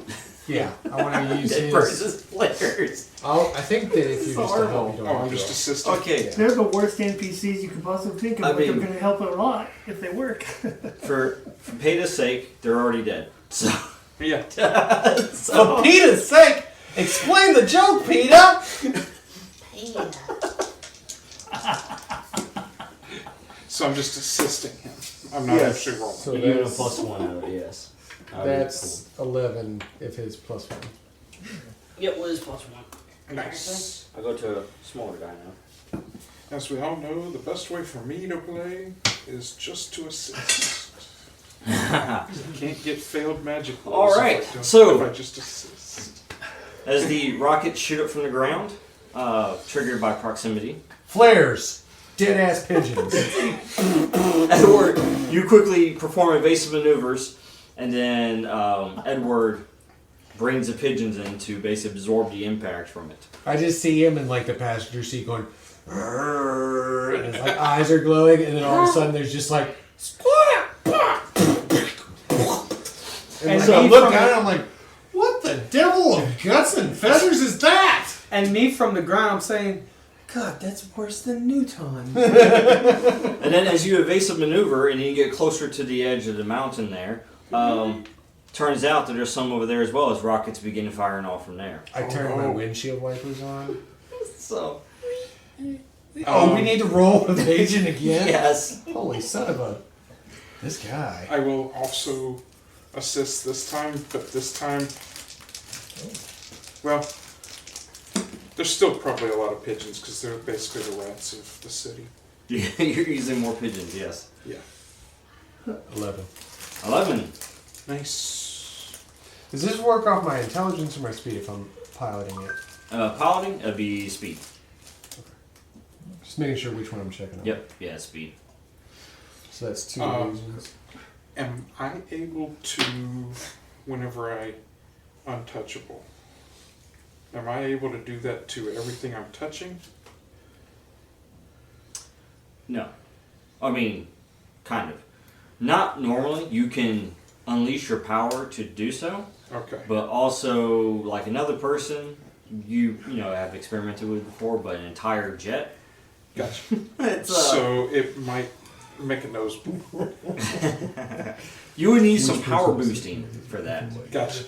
Yeah, I want to use Dead birds his... as flares. I think that if you're just a help, you don't Oh, have I'm to just roll. assisting. Okay, They're the worst NPCs you could possibly think of, I but they're mean- going to help a lot if they work. for Peter's sake, they're already dead. So, Yeah. For Peter's sake, explain the joke, Peter! So I'm just assisting him. I'm not Yes. actually rolling. So You get a that's, +1 out of it, yes. that's 11 if his +1. yeah, what is +1? Nice. I go to a smaller guy now. As we all know, the best way for me to play is just to assist. Can't get failed magic rolls All right, if I, so- if I just assist. As the rockets shoot up from the ground, triggered by proximity, Flares! Dead ass pigeons. Edward, you quickly perform evasive maneuvers, and then Edward brings the pigeons in to basically absorb the impact from it. I just see him in like the passenger seat going, "Rrrr," and his like eyes are glowing, and then all of a sudden there's just like, and so I me look from at the- it, I'm like, what the devil of guts and feathers is that? And me from the ground, I'm saying, God, that's worse than Newton. And then as you evasive maneuver and you get closer to the edge of the mountain there, turns out that there's some over there as well as rockets begin firing off from there. I turn Oh, my no. windshield wipers on. So, Oh, we need to roll evasion again? yes. Holy son of a... This guy. I will also assist this time, but this time, well, there's still probably a lot of pigeons because they're basically the rats of the city. You're using more pigeons, yes. Yeah. 11. 11. Nice. Does this work off my intelligence or my speed if I'm piloting it? Piloting, it'd be speed. Just making sure which one I'm checking out. Yep, yeah, speed. So that's 2 Um, evasions. Am I able to, whenever I untouchable, am I able to do that to everything I'm touching? No. I mean, kind of. Not normally. You can unleash your power to do so. Okay. But also, like another person, you have experimented with before, but an entire jet. Gotcha. It's, so it might make a nose boom. You would need some power boosting for that. Gotcha.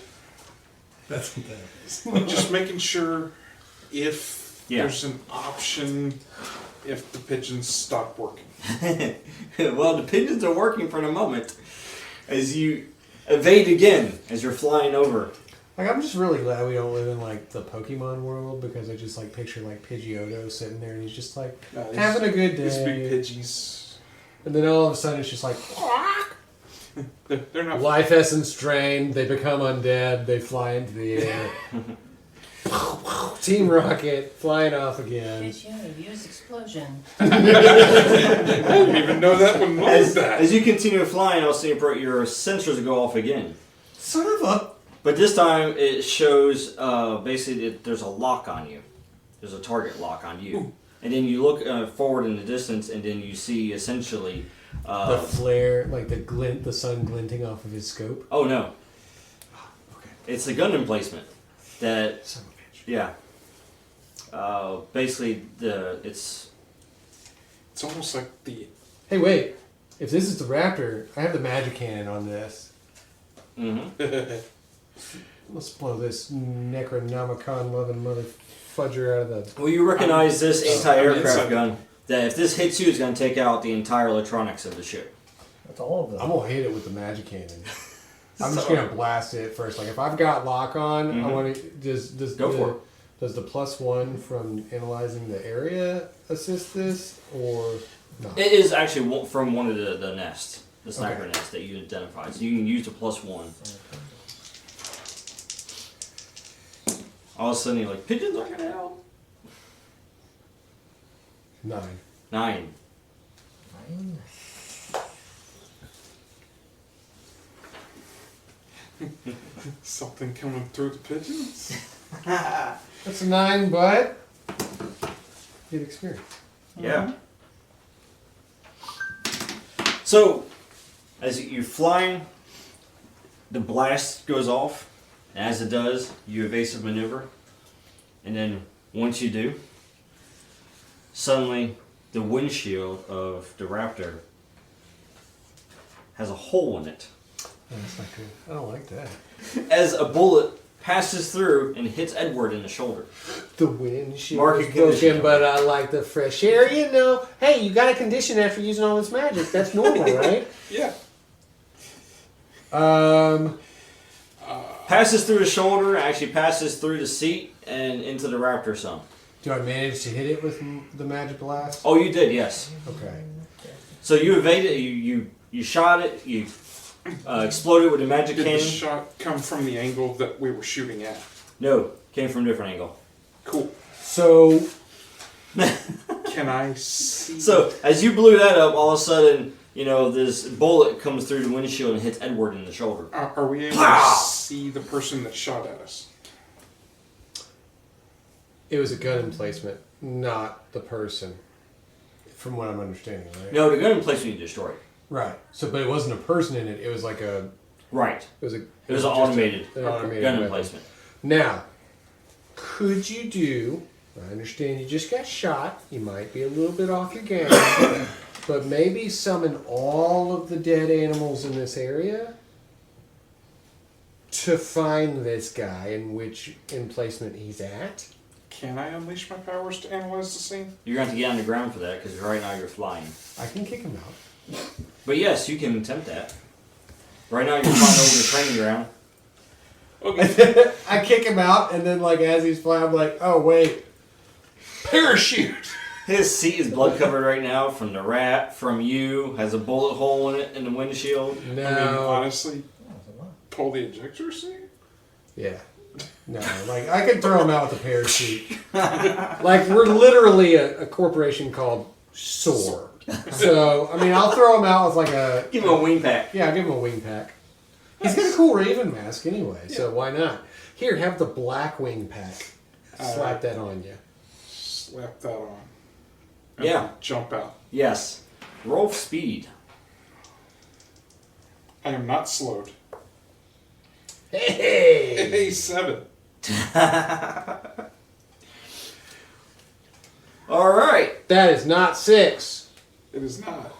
That's what that is. Just making sure if Yeah. there's an option if the pigeons stop working. Well, the pigeons are working for the moment. As you evade again, as you're flying over. Like, I'm just really glad we don't live in, like, the Pokemon world, because I just, like, picture, like, Pidgeotto sitting there, and he's just, like, having a good These big day. Pidgeys. And then all of a sudden it's just like, They're not. life essence drained, they become undead, they fly into the air. Team Rocket, flying off again. Did you use explosion? I didn't even know that one was that. As you continue flying, I'll see your sensors go off again. Son of a... But this time it shows basically there's a lock on you. There's a target lock on you. Ooh. And then you look forward in the distance, and then you see essentially the flare, like the sun glinting off of his scope. Oh no! Okay, it's a gun emplacement. That son of a bitch. Yeah. Basically, it's almost like the. Hey, wait! If this is the Raptor, I have the magic cannon on this. Mm-hmm. Let's blow this Necronomicon loving mother fudger out of the. Well, you recognize this anti-aircraft gun. That if this hits you, it's going to take out the entire electronics of the ship. That's all of them. I'm gonna hit it with the magic cannon. I'm just gonna blast it first. Like if I've got lock on, I want to does Go for it. Does the +1 from analyzing the area assist this or not? It is actually from one of the nests, the sniper nest that you identified. So you can use the +1. All of a sudden, you're like, pigeons aren't going to help. 9. 9. Something coming through the pigeons? That's a 9, but get experience. Yeah. So, as you're flying, the blast goes off. And as it does, you evasive maneuver. And then, once you do, suddenly the windshield of the Raptor has a hole in it. That's not good. I don't like that. As a bullet passes through and hits Edward in the shoulder. The windshield Market is broken, condition. but I like the fresh air. You know, hey, you got a condition after using all this magic. That's normal, right? Yeah. Passes through the shoulder, actually passes through the seat and into the Raptor some. Do I manage to hit it with the magic blast? Oh, you did, yes. Okay. So you evaded, you shot it, you exploded with a magic Did cannon. the shot come from the angle that we were shooting at? No, came from a different angle. Cool. So, Can I see? So as you blew that up, all of a sudden, this bullet comes through the windshield and hits Edward in the shoulder. Are we able to see the person that shot at us? it was a gun emplacement, not the person, from what I'm understanding, right? No, the gun emplacement you destroyed. Right. So, but it wasn't a person in it. It was like a. Right. It was It just was an automated an gun weapon. emplacement. Now, could you do? I understand you just got shot. You might be a little bit off your game, but maybe summon all of the dead animals in this area to find this guy and which emplacement he's at. Can I unleash my powers to analyze the scene? You're going to have to get on the ground for that because right now you're flying. I can kick him out. But yes, you can attempt that. Right now you're flying over the training ground. Okay. I kick him out, and then, like, as he's flying, I'm like, oh, wait. Parachute! His seat is blood covered right now from the rat, from you, has a bullet hole in it in the windshield. No. I mean, honestly, pull the ejector seat? Yeah. No, like, I could throw him out with a parachute. Like, we're literally a corporation called SOAR. So, I mean, I'll throw him out with, like, a... Give him a wing pack. Yeah, I'll give him a wing pack. He's got a cool raven mask anyway, so why not? Here, have the black wing pack. Slap that on you. Slap that on. And Yeah. Jump out. Yes. Roll speed. I am not slowed. Hey! 7. Alright. That is not 6. It is not.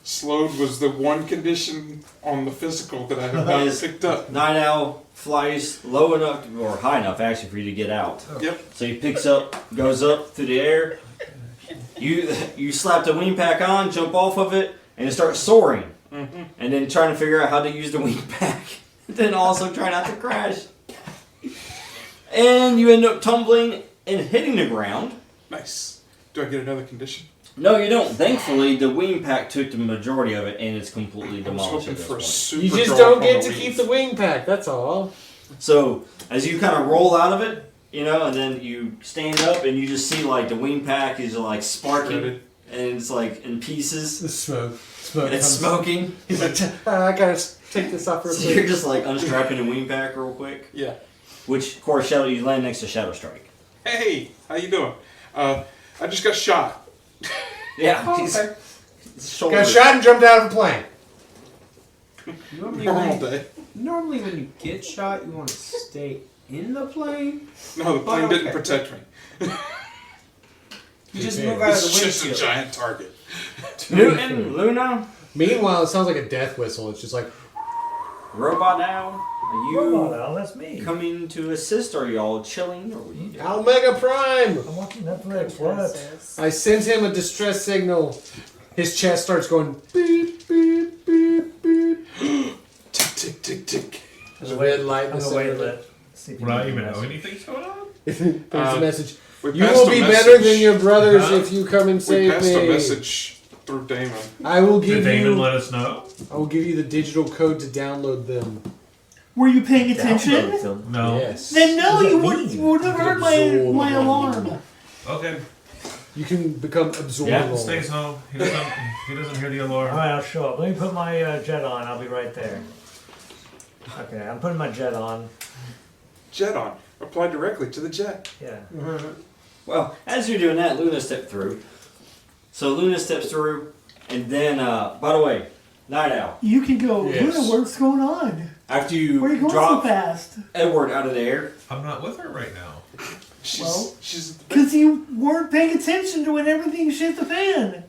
Slowed was the one condition on the physical that I have not Yes. picked up. Night Owl flies low enough, or high enough actually, for you to get out. Yep. So he picks up, goes up through the air. You slap the wing pack on, jump off of it, and it starts soaring. Mm-hmm. And then trying to figure out how to use the wing pack. Then also try not to crash. And you end up tumbling and hitting the ground. Nice. Do I get another condition? No, you don't. Thankfully, the wing pack took the majority of it, and it's completely I was demolished hoping at this for a point. super You just drop don't on get the to keep weave. the wing pack, that's all. So, as you kind of roll out of it, you know, and then you stand up, and you just see, like, the wing pack is, like, sparking, Shredded. and it's, like, in pieces. The smoke. And it's smoking. He's like, I gotta take this off real So quick. you're just, like, unstrapping the wing pack real quick. Yeah. Which, of course, you land next to ShadowStrike. Hey, how you doing? I just got shot. Yeah. Oh, he's- okay. his shoulder- Got shot and jumped out of a plane. Normal day. Normally, when you get shot, you want to stay in the plane. No, the plane But didn't okay. protect me. You just Okay. move out of the It's just a windshield. giant target. Newton, Luna, Meanwhile, it sounds like a death whistle. It's just like, Robot Owl, are you Robot Owl, that's me. coming to assist, or are y'all chilling, or what are you doing? Omega Prime! I'm watching Netflix. What? Princess. I sent him a distress signal. His chest starts going beep, beep, beep, beep. Tick, tick, tick, tick. There's a red light in I'm the gonna wait center. and let. See if you Would I can even mess know with- anything's going on? There's a message. We You passed will a be message. better than your brothers Huh? if you come and We save passed a me. message through Damon. I will Did give Damon you. let us know? I will give you the digital code to download them. Were you paying attention? Download them. No. Yes. Then no, What does you that wouldn't. mean? You would have heard my Absorb. alarm. Okay. You can become absorbable. Stays home. He doesn't hear the alarm. All right, I'll show up. Let me put my jet on. I'll be right there. Okay, I'm putting my jet on. Jet on. Apply directly to the jet. Yeah. Well, as you're doing that, Luna stepped through. So Luna steps through, and then, by the way, Night Owl, You can go. Yes. Luna, what's going on? after Where are you you going so drop fast? Edward out of the air, I'm not with her right now. She's Because you weren't paying attention to when everything shit the fan.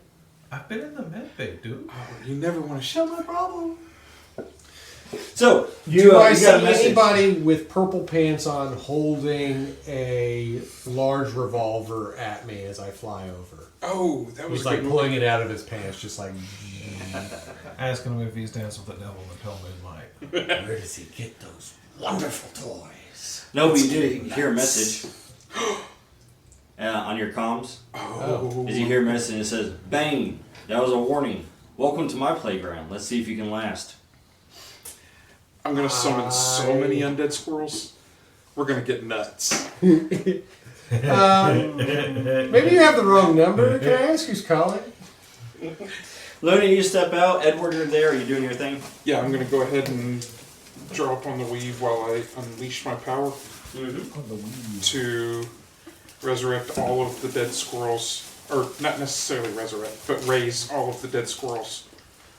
I've been in the med bay, dude. Oh, you never want to Not my problem. so Do you I you got a see message. anybody with purple pants on holding a large revolver at me as I fly over? Oh, that was He's a like good pulling it out of his pants, just like. Ask him if he's danced with the devil and tell him he might. Where does he get those wonderful toys? No, but you did hear a message on your comms. Oh. As you hear a message, and it says, "Bang! That was a warning. Welcome to my playground. Let's see if you can last." I'm going to summon so many undead squirrels. We're going to get nuts. Maybe you have the wrong number. Can I ask who's calling? Luna, you step out. Edward, you're there. Are you doing your thing? Yeah, I'm going to go ahead and drop on the weave while I unleash my power to resurrect all of the dead squirrels. Or not necessarily resurrect, but raise all of the dead squirrels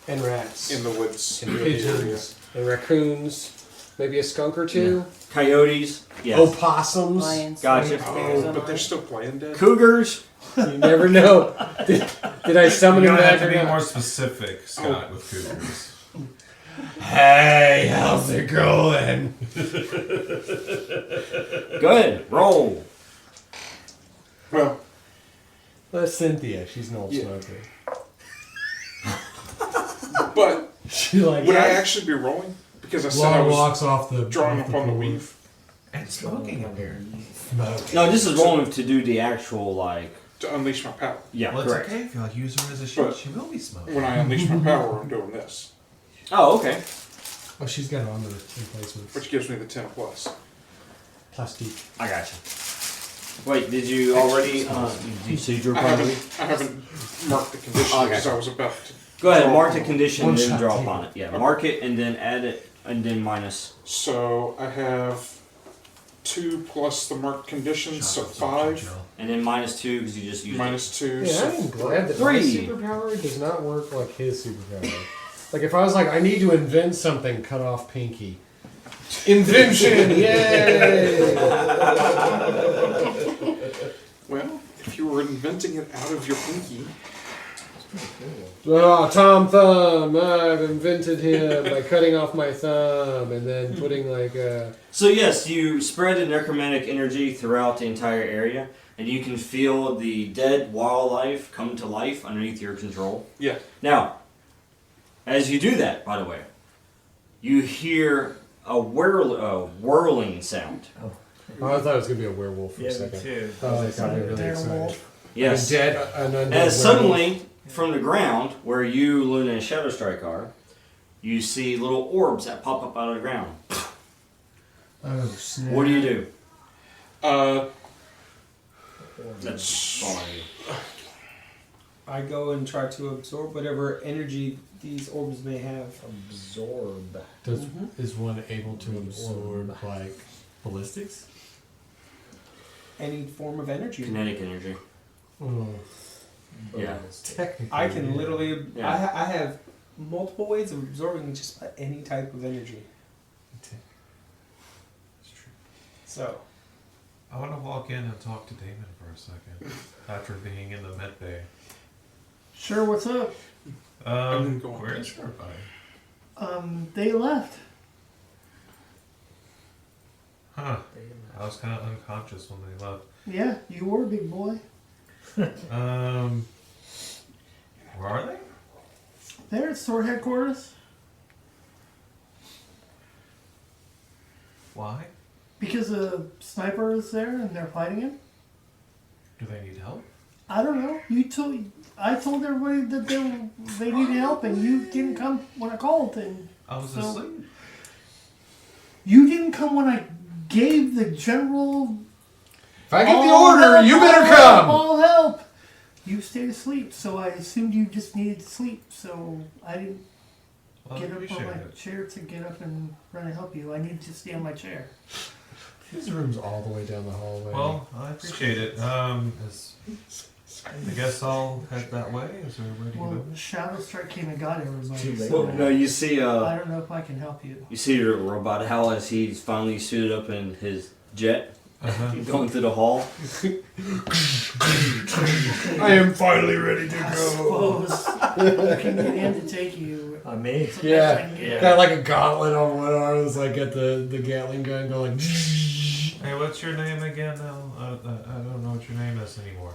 And rats. in the woods. and near the area. pigeons. And raccoons. Maybe a skunk or two. Coyotes. Yes. Opossums. Lions. Gotcha. bears, bears, Oh, but they're lions. still playing dead. Cougars. You never know. Did I summon You're him gonna back have to or be not? more specific, Scott, with cougars. Hey, how's it going? Go ahead. Roll. Well, That's Cynthia. She's an old Yeah. smoker. but She like would I actually be rolling? Because I said I long was walks off the drawing off up on the pool. weave. And smoking up here. Smoke. No, this is rolling to do the actual, like, To unleash my power. yeah, Well, it's correct. okay if y'all use her as a shield. But She will be smoking. When I unleash my power, I'm doing this, Oh, okay. Oh, she's got armor replacements. which gives me the 10 plus. Plastique. I gotcha. Wait, did you already, so you drew I upon the haven't marked the condition Okay. because I was about to. Go ahead, draw mark the upon- condition One and then shot draw table. upon it. Yeah, mark it and then add it and then minus. So I have 2 plus the marked conditions, so 5 And then minus 2 because you just used minus 2. Yeah, So I'm glad that my Three. superpower does not work like his superpower. Like if I was like, I need to invent something, cut off pinky. Invention! Yay! Well, if you were inventing it out of your pinky. Oh, Tom Thumb! I've invented him by cutting off my thumb and then putting like a... So yes, you spread a necromantic energy throughout the entire area, and you can feel the dead wildlife come to life underneath your control. Yeah. Now, as you do that, by the way, you hear a whirling sound. Oh, I thought it was going to be a werewolf for a Yeah, second. me too. Oh, that got me really excited. Werewolf. Yes. An undead As werewolf. suddenly, from the ground, where you, Luna, and ShadowStrike are, you see little orbs that pop up out of the ground. Oh, snap. What do you do? That's fine. I go and try to absorb whatever energy these orbs may have. Absorb. Is one able to absorb like ballistics? Any form of energy. Kinetic energy. Oh. Yeah. Technically. I can literally. Yeah. I have multiple ways of absorbing just about any type of energy. So. I want to walk in and talk to Damon for a second after being in the med bay. Sure, what's up? Where is everybody? They left. Huh. I was kind of unconscious when they left. Yeah, you were, big boy. Where are they? They're at store headquarters. Why? Because a sniper is there and they're fighting him. Do they need help? I don't know. I told everybody that they needed help, and you didn't come when I called. And I was so asleep. you didn't come when I gave the general. If I get the order, you better come. All help. You stayed asleep, so I assumed you just needed to sleep. So I didn't get up on my chair to get up and run and help you. I needed to stay on my chair. His room's all the way down the hallway. Well, I appreciate it. I guess I'll head that way. Is there a way to get Well, over? ShadowStrike came and got everybody. Too late. So No, you see. I don't know if I can help you. You see your robot Hal as he's finally suited up in his jet, going through the hall. I am finally ready to I go. suppose you can get him to take you. Me? So Yeah. next time you get- Got like a gauntlet on one arm. It's like got the Gatling gun going. Hey, what's your name again now? I don't know what your name is anymore.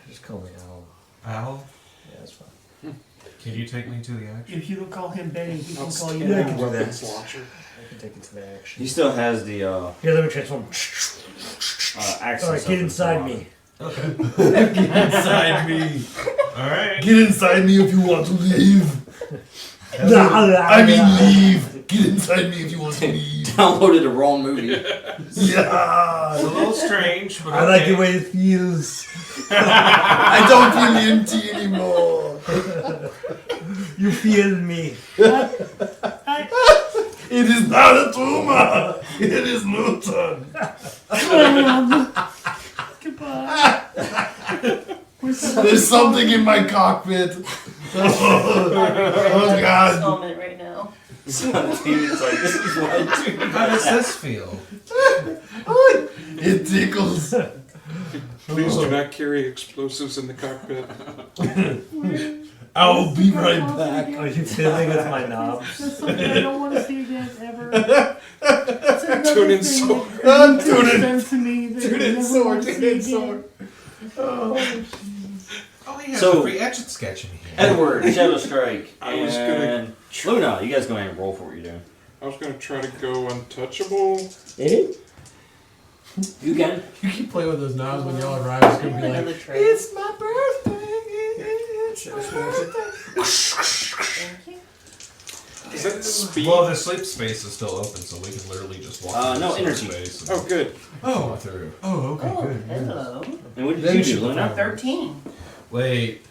Just call me Owl. Al? Yeah, that's fine. Can you take me to the action? If you don't call him Benny, he can call you Yeah, I Al. can do that. Weapons launcher. I can take it to the action. He still has the Here, let me transform. access. Alright, get inside me. Okay. Get inside me. Alright. Get inside me if you want to leave. I leave. Get inside me if you want to leave. Downloaded the wrong movie. It's Yeah. a little strange, but I like okay. the way it feels. I don't feel empty anymore. You feel me. It is not a tumor. It is Newton. Goodbye. There's something in my cockpit. Oh God. Installment right now. It's like, this is what I do. How does this feel? It tickles. Please do not carry explosives in the cockpit. I'll be right back. Are you fiddling with my knobs? That's something I don't want to see again ever. That's another Tune in thing sword. that you Tune in. send to me that Tune you in never sword. want to Tune see in again. sword. Oh, he has So- a free etch sketch in here. Edward, ShadowStrike, I was gonna- and Luna. You guys go ahead and roll for what you're doing. I was going to try to go untouchable. You can. You keep playing with those knobs when y'all arrive. It's gonna be Another like, tray. it's my birthday. It's my birthday. Thank you. Is that speed? Well, the sleep space is still open, so we can literally just walk through no the sleep energy. space. And Oh, good. go through. Oh, okay, Oh, good. hello. And what did Then you she do, Luna? 13. Wait,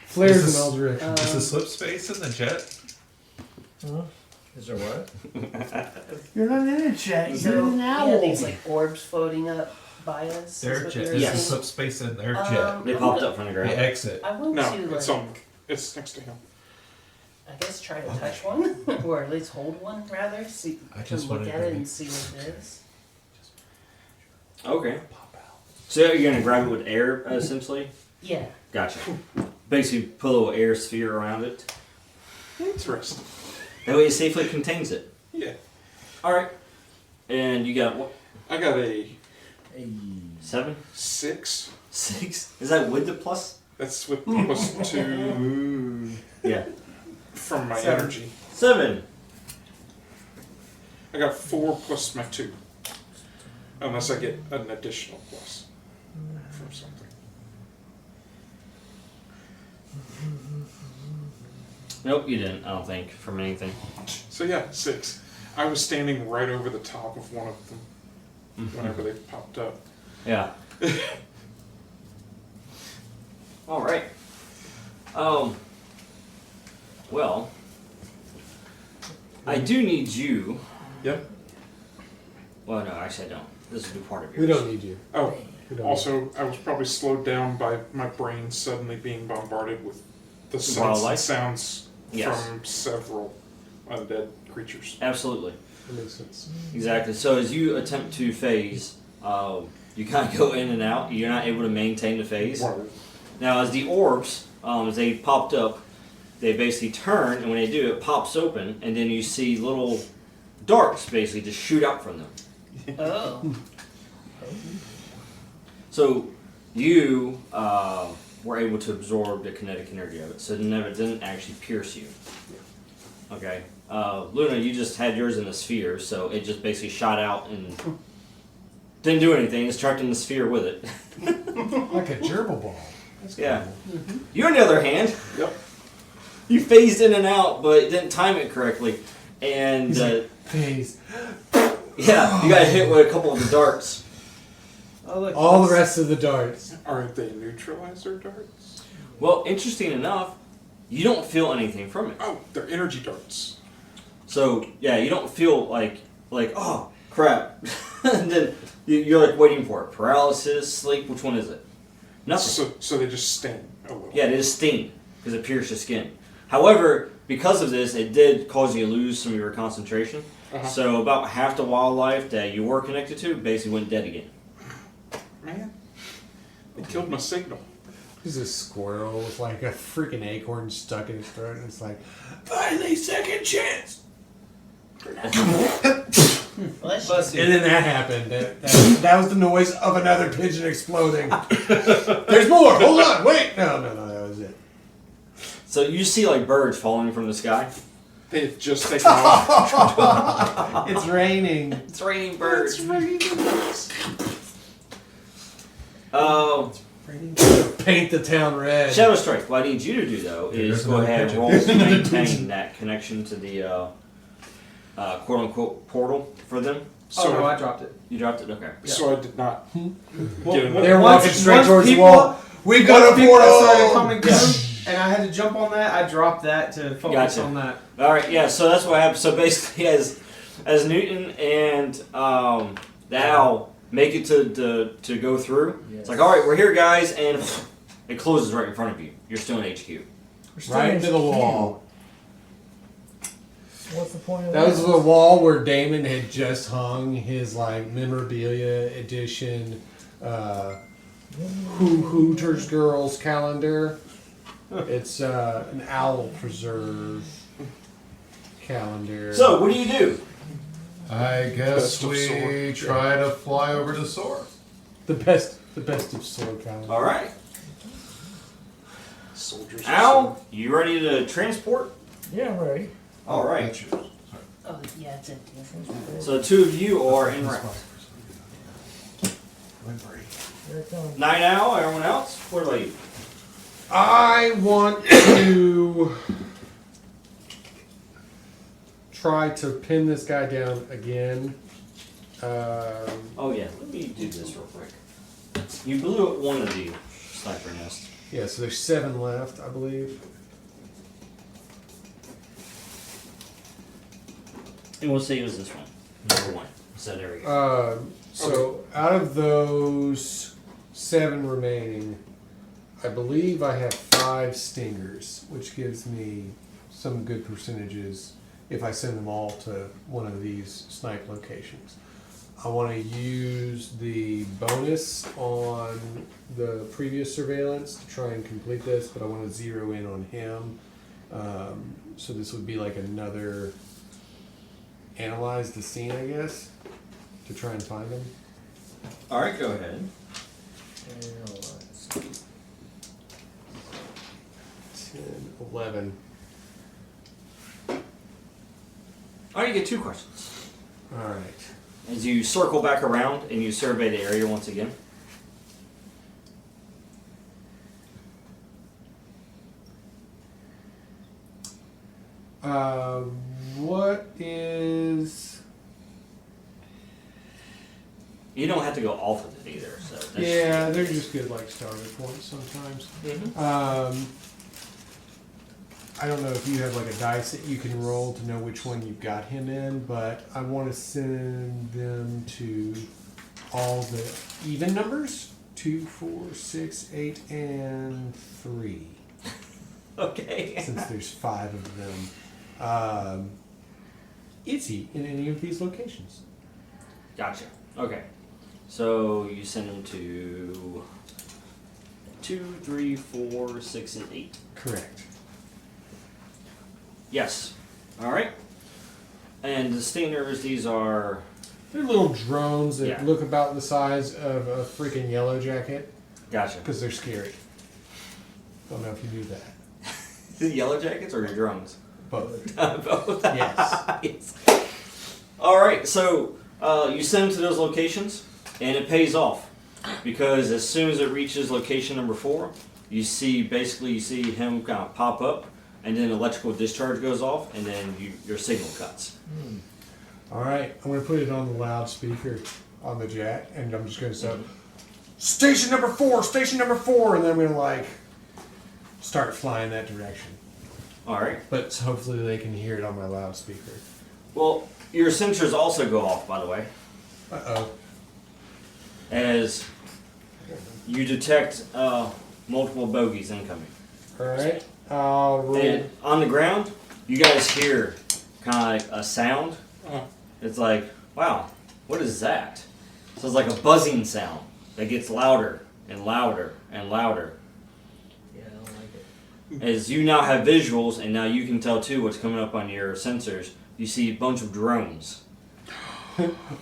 Flares Is in this- all directions. is the slip space in the jet? Is there what? You're not in a jet. So, You're in an yeah, owl. these like orbs floating up by us. is Their what jet. you're Is the Yes. saying? slip space in their Um, jet? They popped up from the The ground. exit. I want No, to it's like, on. It's next to him. I guess try to touch one, or at least hold one, rather. See, I to just look wanted at to it be- and see what it is. Okay. So you're gonna grab it with air, essentially. Yeah. Gotcha. Basically, put a little air sphere around it. Interesting. That way, it safely contains it. Yeah. All right. And you got what? I got a 7, 6. 6. Is that with the plus? That's with +2 Yeah. from my 7. energy. 7. I got 4 plus my 2. Unless I get an additional plus from something. Nope, you didn't. I don't think from anything. So yeah, 6. I was standing right over the top of one of them whenever they popped up. Yeah. All right. Well, I do need you. Yep. Well, no, actually, I don't. This will be part of yours. We don't need you. Oh, We don't also, I was probably slowed down by my brain suddenly being bombarded with the sights Wildlife? and sounds Yes. from several undead creatures. Absolutely. That makes sense. Exactly. So as you attempt to phase, you kind of go in and out. You're not able to maintain the phase. Wow. Now, as the orbs, as they popped up, they basically turn, and when they do, it pops open, and then you see little darts basically just shoot out from them. Oh. So you were able to absorb the kinetic energy of it, so it didn't actually pierce you. Okay. Luna, you just had yours in a sphere, so it just basically shot out and didn't do anything. It's trapped in the sphere with it. Like a gerbil ball. That's Yeah. cool. You, on the other hand, Yep. you phased in and out, but didn't time it correctly, and He's like, phase. yeah, you got hit with a couple of the darts. Oh, look, All the rest of the darts. Are they neutralizer darts? Well, interesting enough, you don't feel anything from it. Oh, they're energy darts. So yeah, you don't feel like oh crap, and then you're like waiting for it. Paralysis, sleep. Which one is it? Nothing. So they just sting a little. Yeah, it is sting because it pierced your skin. However, because of this, it did cause you to lose some of your concentration. Uh-huh. So about half the wildlife that you were connected to basically went dead again. Man, they killed my signal. There's a squirrel with like a freaking acorn stuck in his throat, and it's like, finally, second chance. Bless you. And then that happened. That was the noise of another pigeon exploding. There's more. Hold on. Wait. No. That was it. So you see like birds falling from the sky. They had just taken off. It's raining. It's raining birds. It's raining. Paint the town red. ShadowStrike. What I need you to do though is There's go another ahead and pigeon. roll to maintain that connection to the quote unquote portal for them. Oh no, I dropped it. You dropped it. Okay. So I did not get enough. They're Once- walking straight once towards the people- wall. We've got Once a people started portal. coming through, and I had to jump on that. I dropped that to focus Gotcha. on that. All right. Yeah. So that's what happened. So basically, as Newton and the owl make it to go through, it's like, all right, we're here, guys, and it closes right in front of you. You're still in HQ. We're still Right in into the HQ. wall. What's the point of That was the wall where Damon had just hung his like memorabilia edition Hooters Girls calendar. It's an owl preserve calendar. So what do you do? I guess Best of we sword. try to fly over to Sora. the best of sword calendar. All right, Soldiers. Owl, you ready to transport? Yeah, I'm ready. All right. That's yours. Oh, yeah, it's empty. So the two of you are in route. Here it comes. Night Owl, everyone else. What about you? I want to try to pin this guy down again. Oh yeah, let me do this real quick. You blew up one of the sniper nests. Yeah, so there's 7 left, I believe. And we'll say it was this one. Number 1. So there we go. So out of those 7 remaining, I believe I have 5 stingers, which gives me some good percentages if I send them all to one of these snipe locations. I want to use the bonus on the previous surveillance to try and complete this, but I want to zero in on him. So this would be like another analyze the scene, I guess, to try and find him. All right, go ahead. 10, 11. All right, you get 2 questions. All right. As you circle back around and you survey the area once again. What is... You don't have to go off of it either. So that's Yeah, they're just good like starter points sometimes. I don't know if you have like a dice that you can roll to know which one you've got him in, but I want to send them to all the even numbers. 2, 4, 6, 8, and 3. Okay. Since there's 5 of them. Is he in any of these locations? Gotcha. Okay. So you send them to 2, 3, 4, 6, and 8. Correct. Yes. All right. And the stingers, these are... They're little drones that Yeah. look about the size of a freaking yellow jacket. Gotcha. Because they're scary. Don't know if you knew that. The yellow jackets or your drones? Both. Both. Yes. Yes. All right. So you send them to those locations, and it pays off because as soon as it reaches location number 4, you see him kind of pop up, and then electrical discharge goes off, and then your signal cuts. All right. I'm going to put it on the loudspeaker on the jet, and I'm just going to say, Station number 4, station number 4, and then I'm going to like start flying that direction. All right. But hopefully they can hear it on my loudspeaker. Well, your sensors also go off, by the way, Uh-oh. as you detect multiple bogeys incoming. All right. I'll roll. And on the ground, you guys hear kind of like a sound. It's like, wow, what is that? So it's like a buzzing sound that gets louder and louder and louder. Yeah, I don't like it. As you now have visuals, and now you can tell too what's coming up on your sensors. You see a bunch of drones.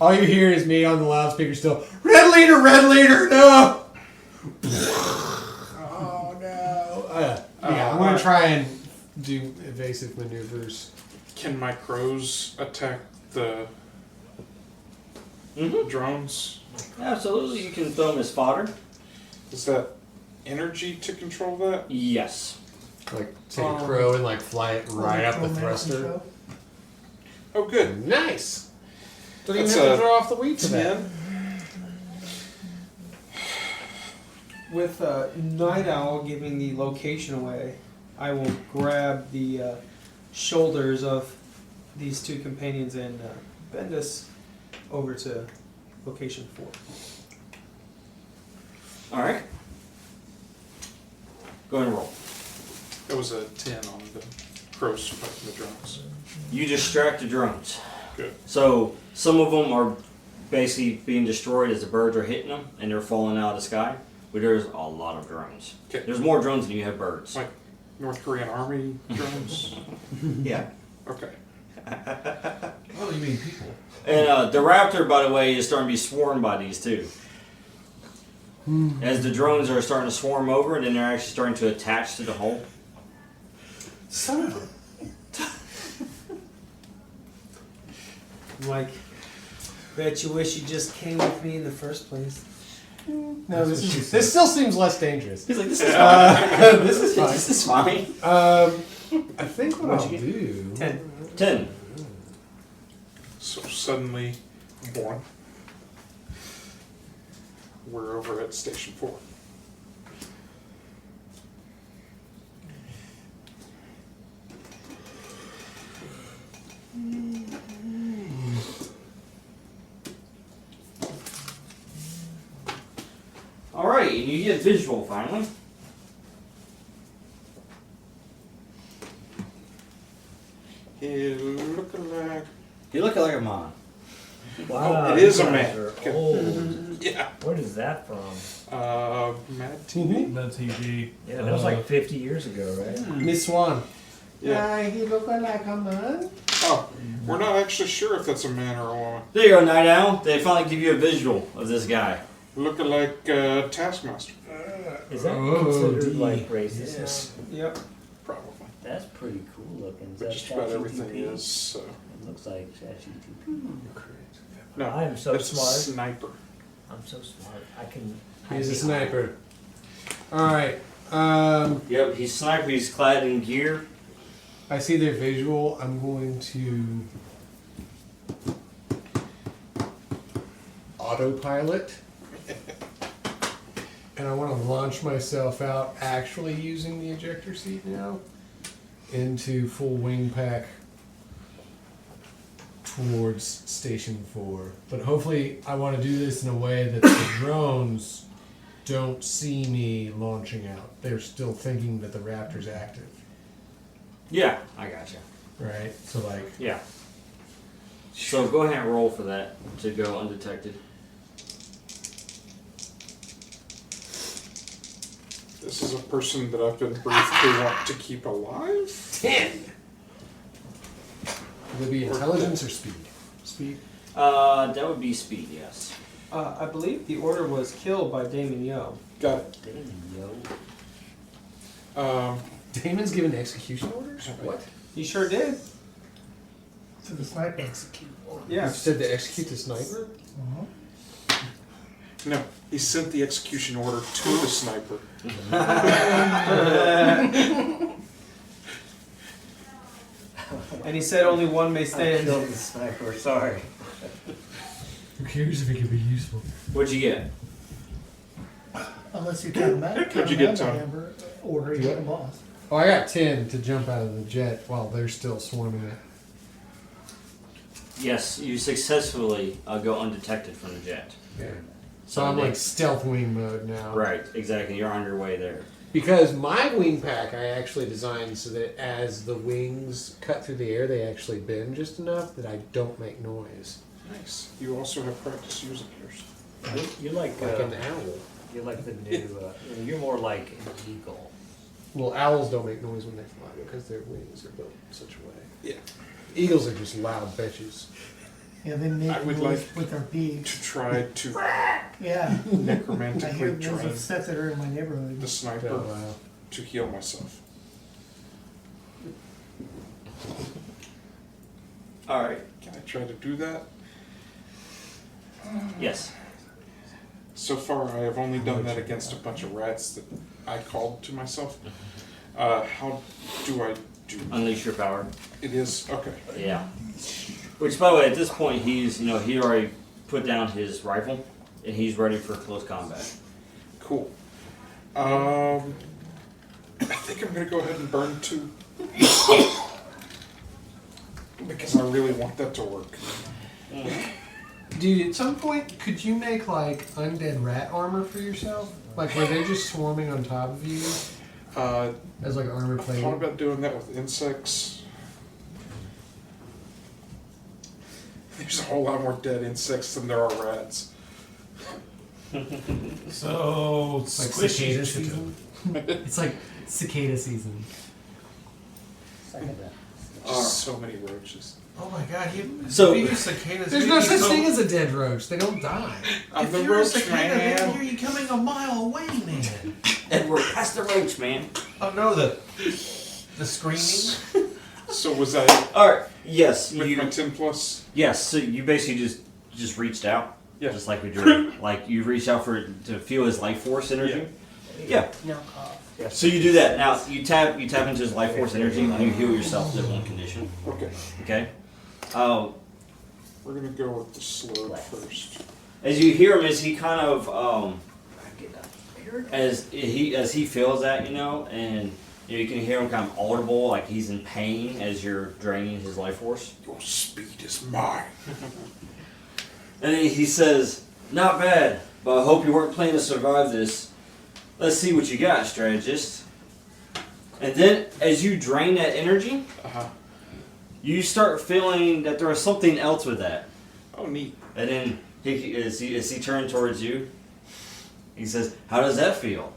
All you hear is me on the loudspeaker still, Red leader, no! Oh, no. Yeah, I'm going to try and do evasive maneuvers. Can my crows attack the drones? Absolutely, you can throw them as fodder. Is that energy to control that? Yes. Like, take a crow and, like, fly it right up the thruster. Oh, good. Nice! Don't even That's have to a throw off the weed for that. 10. With Night Owl giving the location away, I will grab the shoulders of these 2 companions and bend us over to location 4. All right. Go ahead and roll. That was a 10 on the crows fighting the drones. You distract the drones. Good. So some of them are basically being destroyed as the birds are hitting them and they're falling out of the sky. But there's a lot of drones. Okay. There's more drones than you have birds. Like North Korean Army drones? Yeah. Okay. Oh, you mean people? And the raptor, by the way, is starting to be swarmed by these too. As the drones are starting to swarm over, and then they're actually starting to attach to the hull. Son of a... Like, bet you wish you just came with me in the first place. No, this still seems less dangerous. He's like, this is fine. This is fine. This is fine. I think what I'll do... 10. So suddenly born. We're over at Station 4. All right, and you get visual finally. He look like. You look like a man. Wow, it is you a guys man. are old. Yeah. What is that from? Mad TV. That's TV. Yeah, that was like 50 years ago, right? Miss Swan. Yeah. He look like a man. Oh, we're not actually sure if that's a man or a woman. There you go, Night Owl. They finally give you a visual of this guy. Looking like Taskmaster. Is that Oh, considered D. like racist? Yes. now? Yep. Probably. That's pretty cool looking. Is But that just about everything ChatGPT? is. So. It looks like ChatGPT. No, I am so that's a smart. sniper. I'm so smart. I can. He's a sniper. Alright. Yep, he's sniper. He's clad in gear. I see their visual. I'm going to autopilot. And I want to launch myself out actually using the ejector seat now into full wing pack towards Station 4. But hopefully I want to do this in a way that the drones don't see me launching out. They're still thinking that the Raptor's active. Yeah, I gotcha. Right? So like, Yeah. So go ahead and roll for that to go undetected. This is a person that I've been briefed to want to keep alive. 10! Will it be intelligence or speed? Speed? That would be speed, yes. I believe the order was killed by Damon Yo. Got it. Damn, yo. Damon's given execution orders? What? He sure did. To the sniper. Execute order. You Yeah. said to execute the sniper? No, he sent the execution order to the sniper. And he said only one may I stand. killed the sniper, sorry. Who cares if it could be useful? What'd you get? Unless you count that. What'd you get, Tony? Order you get a boss. Oh, I got 10 to jump out of the jet while they're still swarming it. Yes, you successfully go undetected from the jet. Yeah. So I'm they- like stealth wing mode now. Right, exactly. You're on your way there. Because my wing pack I actually designed so that as the wings cut through the air, they actually bend just enough that I don't make noise. Nice. You also have practice using yours. You're like, Like an owl. you're like the new, you're more like an eagle. Well, owls don't make noise when they fly because their wings are built in such a way. Yeah. Eagles are just loud bitches. Yeah, they make I would noise like with their beaks. To try to Yeah. I hear necromantically those of drive sets that are in my neighborhood. the sniper Oh, wow. to heal myself. All right. Can I try to do that? Yes. So far, I have only done that against a bunch of rats that I called to myself. How do I do? Unleash your power. It is okay. Yeah. Which, by the way, at this point, he's he already put down his rifle, and he's ready for close combat. Cool. I think I'm gonna go ahead and burn 2 because I really want that to work. Dude, at some point, could you make like undead rat armor for yourself? Like where they're just swarming on top of you as like armor I plating? thought about doing that with insects. There's a whole lot more dead insects than there are rats. So, It's like squishy cicada season. season. It's like cicada season. Second that. Just so many roaches. Oh my god, So- if you use cicadas, There's you'd no be such so- thing as a dead roach. They don't die. I'm If the you're a roach cicada, then man. you're coming a mile away, man. Edward, pass the roach, man. Oh no, the screaming. So was I All right. Yes, with you. my 10+? Yes. So you basically just reached out. Yeah. Just like we drew. Like you reached out to feel his life force energy. Yeah. No cough. So you do that. Now you tap into his life force energy and you heal yourself to one condition. Okay. Okay. We're gonna go with the slow first. As you hear him, as he kind of as he feels that, and you can hear him kind of audible, like he's in pain as you're draining his life force. Your speed is mine. And then he says, "Not bad, but I hope you weren't planning to survive this. Let's see what you got, strategist." And then, as you drain that energy, you start feeling that there is something else with that. Oh, neat. And then as he turned towards you, he says, "How does that feel?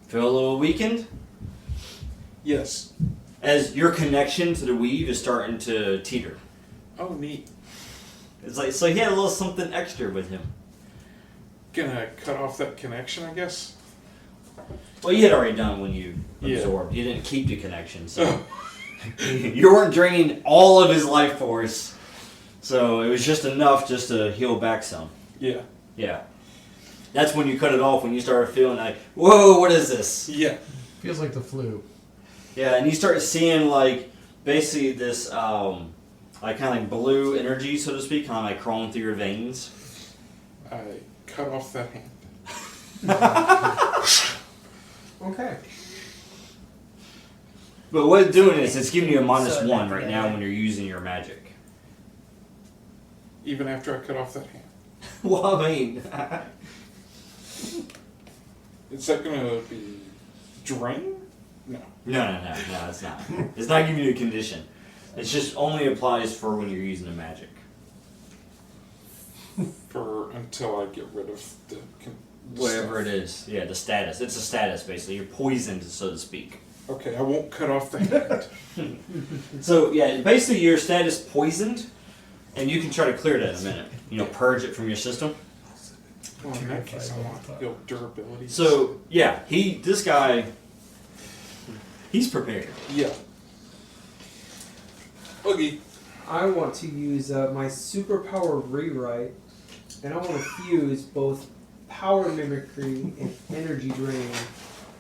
Feel a little weakened?" Yes. As your connection to the weave is starting to teeter. Oh, neat. It's like, so he had a little something extra with him. Gonna cut off that connection, I guess? Well, you had already done when you Yeah. absorbed. You didn't keep the connection, so you weren't draining all of his life force. So it was just enough just to heal back some. Yeah. Yeah. That's when you cut it off, when you started feeling like, whoa, what is this? Yeah. Feels like the flu. Yeah, and you start seeing like basically this like kind of like blue energy, so to speak, kind of like crawling through your veins. I cut off that hand. Okay. But what it's doing is it's giving you a minus So 1 that right now when you're using your magic. Even after I cut off that hand. Well, I mean, Is that gonna be drain? No. no, it's not. It's not giving you a condition. It just only applies for when you're using the magic. For until I get rid of the Whatever it is. Yeah, the status. It's a status, basically. You're poisoned, so to speak. Okay, I won't cut off the hand. So, yeah, basically your status poisoned, and you can try to clear that in a minute. You know, purge it from your system. Well, in that case, I want to build durability. So, yeah, this guy, he's prepared. Yeah. Okay. I want to use my superpower rewrite, and I want to fuse both power mimicry and energy drain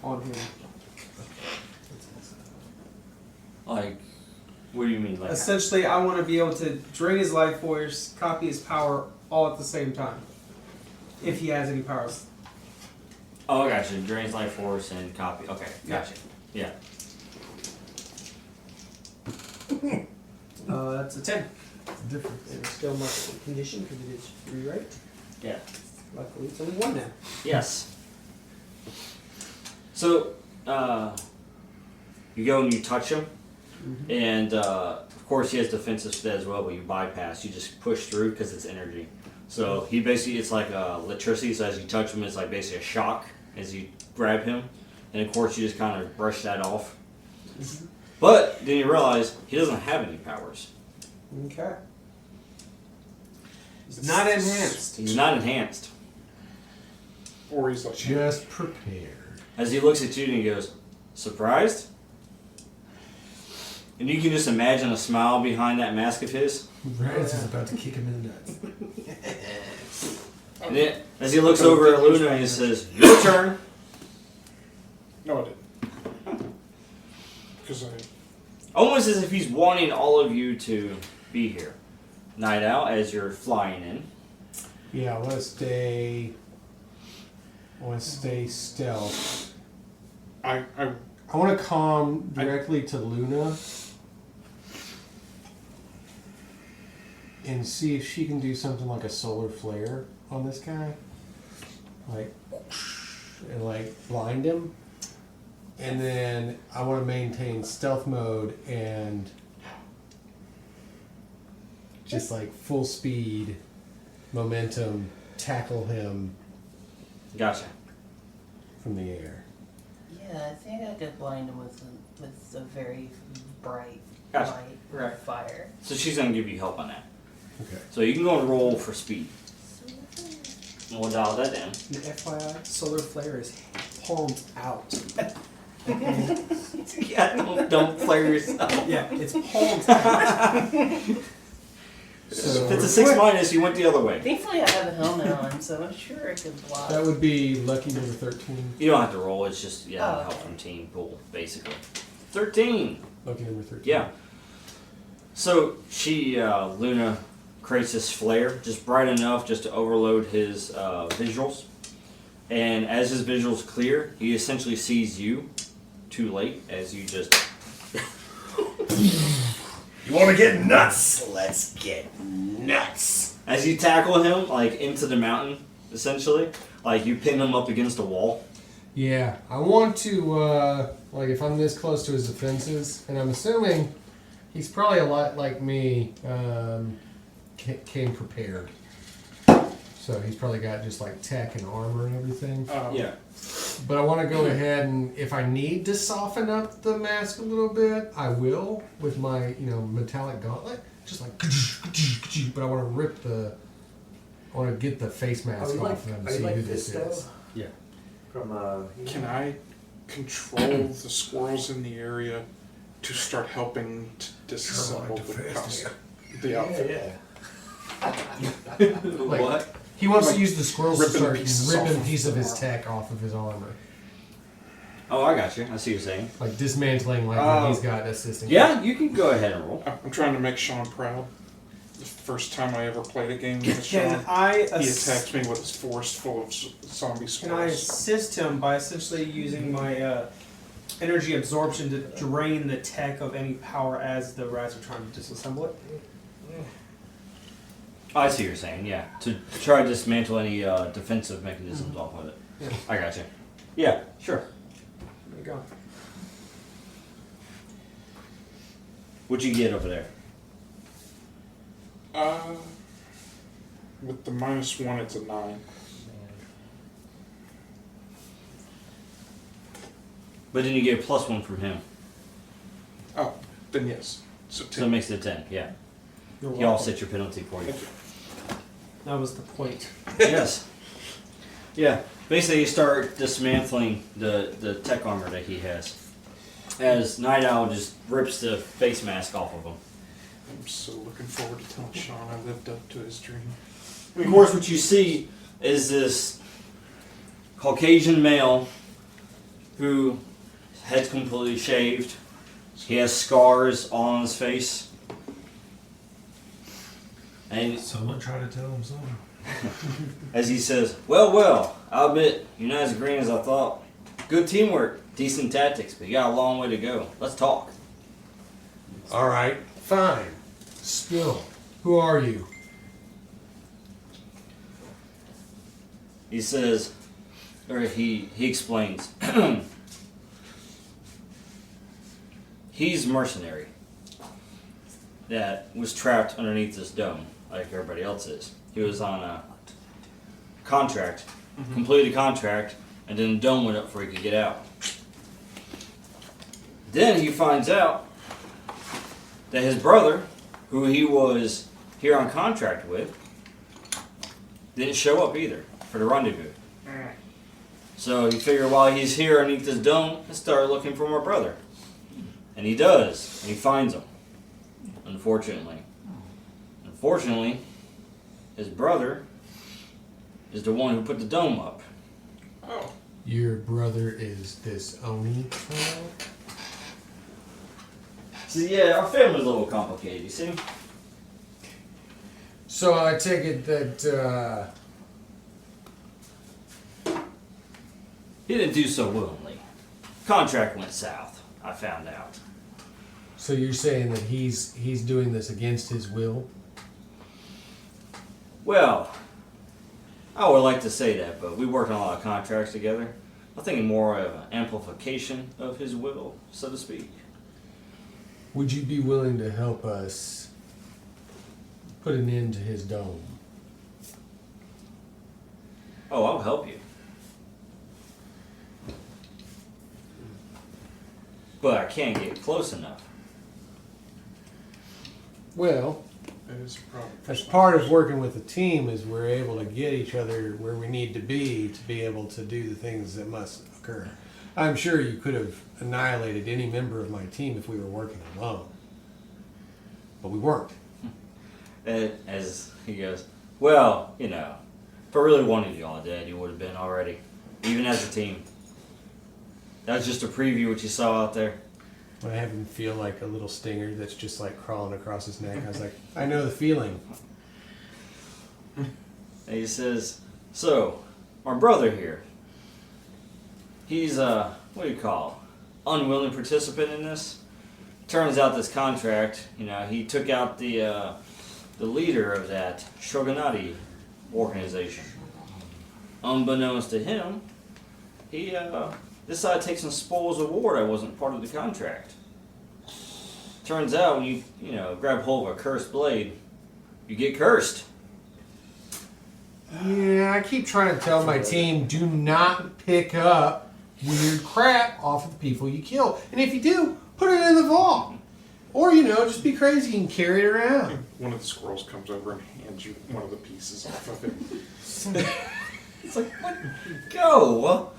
on him. Like, what do you mean? Like, Essentially, I want to be able to drain his life force, copy his power, all at the same time. If he has any powers. oh, gotcha. Drains life force and copy. Okay, gotcha. Yeah. That's a 10. Different. And it's still my condition because it is rewrite. Yeah. Luckily, it's only 1 now. Yes. So, you go and you touch him, and of course he has defensive for that as well, but you bypass. You just push through because it's energy. So he basically, it's like electricity, so as you touch him, it's like basically a shock as you grab him. And of course you just kind of brush that off. But then you realize he doesn't have any powers. Okay. He's not enhanced. He's not enhanced. Or he's like, Just prepared. As he looks at you and he goes, "Surprised?" And you can just imagine a smile behind that mask of his. Rance is about to kick him in the nuts. And then, as he looks over at Luna and he says, "Your turn." no, I didn't. Because I. Almost as if he's wanting all of you to be here. Night Owl, as you're flying in. Yeah, I want to stay stealth. I I want to come directly to Luna and see if she can do something like a solar flare on this guy, like, and like blind him. And then I want to maintain stealth mode and just like full speed, momentum, tackle him Gotcha. from the air. Yeah, I think I could blind him with a very bright Gotcha. light Right. fire. So she's going to give you help on that. Okay. So you can go and roll for speed. And we'll dial that down. And FYI, solar flare is palms out. Yeah, don't flare yourself. Yeah, it's palms out. So If it's a 6 minus, you went the other way. Thankfully, I have a helmet on, so I'm sure I could block. that would be lucky number 13. You don't have to roll, it's just, Oh, help okay. from team pool, basically. 13. Lucky number 13. Yeah. So Luna creates this flare, just bright enough just to overload his visuals. And as his visuals clear, he essentially sees you too late as you just... You want to get nuts? Let's get nuts. As you tackle him, like, into the mountain, essentially, like, you pin him up against a wall. Yeah, I want to, like, if I'm this close to his defenses, and I'm assuming He's probably a lot like me. Came prepared. So he's probably got just like tech and armor and everything. Yeah. But I want to go ahead and if I need to soften up the mask a little bit, I will with my metallic gauntlet. Just like, but I want to rip the. I want to get the face mask off them and see who this is. Yeah. From Can I control the squirrels in the area to start helping to disassemble the outfit? Like, What? He wants to use the squirrels to start ripping a piece of his armor. tech off of his armor. Oh, I got you. I see what you're saying. Like dismantling when he's got assisting. Yeah, you can go ahead and roll. I'm trying to make Sean proud. The first time I ever played a game with Can Sean, I he attacked me with his forest full of zombie Can I squirrels. assist him by essentially using my energy absorption to drain the tech of any power as the rats are trying to disassemble it? I see what you're saying, yeah. To try to dismantle any defensive mechanisms off of it. Yeah. I got you. Yeah, sure. There you go. What'd you get over there? With the -1, it's a 9. But then you get a +1 from him. Oh, then yes. So So 10. it makes it a 10, yeah. You're He all welcome. set your penalty for you. Thank you. That was the point. Yes. Yeah. Basically, you start dismantling the tech armor that he has. As Night Owl just rips the face mask off of him. I'm so looking forward to telling Sean I lived up to his dream. Of course, what you see is this Caucasian male who head's completely shaved. He has scars on his face. And Someone try to tell him something. as he says, well, I'll admit, you're not as green as I thought. Good teamwork, decent tactics, but you got a long way to go. Let's talk. All right, fine. Spill. Who are you? He says, or he explains, he's a mercenary that was trapped underneath this dome, like everybody else is. He was on a contract, completed a contract, and then the dome went up before he could get out. Then he finds out that his brother, who he was here on contract with, didn't show up either for the rendezvous. So he figured while he's here underneath this dome, let's start looking for my brother. And he does, and he finds him. Unfortunately, his brother is the one who put the dome up. Oh. Your brother is this Oni child? So yeah, our family's a little complicated, you see? So I take it that He didn't do so willingly. Contract went south, I found out. so you're saying that he's doing this against his will? Well, I would like to say that, but we worked on a lot of contracts together. I'm thinking more of an amplification of his will, so to speak. Would you be willing to help us put an end to his dome? Oh, I'll help you. But I can't get close enough. Well, That is a problem. as part of working with a team is we're able to get each other where we need to be able to do the things that must occur. I'm sure you could have annihilated any member of my team if we were working alone. But we weren't. As he goes, well, if I really wanted you all dead, you would have been already. Even as a team. That was just a preview what you saw out there. When I have him feel like a little stinger that's just like crawling across his neck, I was like, I know the feeling. And he says, so, my brother here, he's what do you call, unwilling participant in this. Turns out this contract, he took out the leader of that shogunate organization. Unbeknownst to him, he decided to take some spoils of war that wasn't part of the contract. turns out when you grab hold of a cursed blade, you get cursed. Yeah, I keep trying to tell my team, do not pick up weird crap off of the people you kill. And if you do, put it in the vault. Or, just be crazy and carry it around. One of the squirrels comes over and hands you one of the pieces off of it. It's like, what? Go!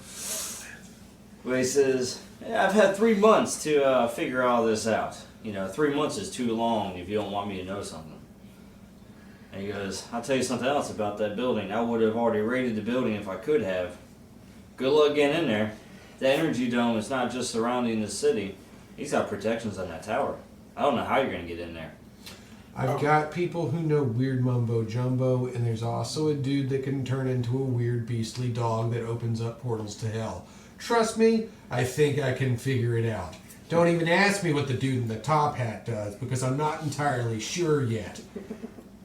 Well, he says, yeah, I've had 3 months to figure all this out. 3 months is too long if you don't want me to know something. And he goes, I'll tell you something else about that building. I would have already raided the building if I could have. Good luck getting in there. The energy dome is not just surrounding the city. He's got protections on that tower. I don't know how you're going to get in there. I've got people who know weird mumbo jumbo, and there's also a dude that can turn into a weird beastly dog that opens up portals to hell. Trust me, I think I can figure it out. Don't even ask me what the dude in the top hat does, because I'm not entirely sure yet.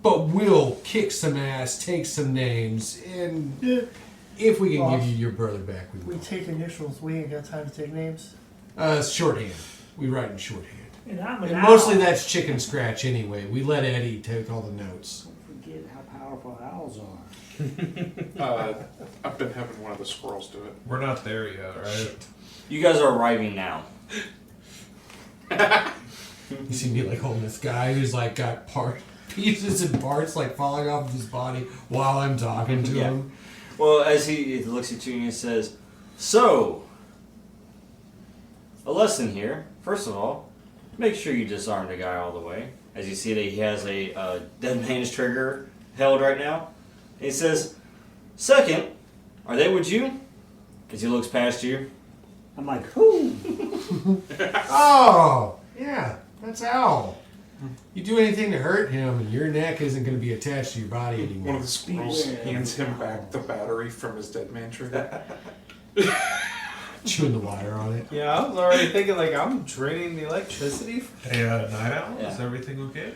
But we'll kick some ass, take some names, and if we can give you your brother back, we will. We take initials. We ain't got time to take names. Shorthand. We write in shorthand. And I'm an And owl. mostly that's chicken scratch anyway. We let Eddie take all the notes. Don't forget how powerful owls are. I've been having one of the squirrels do it. We're not there yet, right? You guys are arriving now. You see me holding this guy who's got pieces and parts falling off of his body while I'm talking to him. Well, as he looks at you and he says, so, a lesson here. First of all, make sure you disarm the guy all the way. As you see that he has a dead man's trigger held right now. And he says, second, are they with you? As he looks past you. I'm like, who? Oh, yeah, that's Owl. You do anything to hurt him, and your neck isn't going to be attached to your body One anymore. of the squirrels hands him back the battery from his dead man trigger. Chewing the wire on it. Yeah, I was already thinking I'm draining the electricity. Hey, Night Owl, Yeah. is everything okay?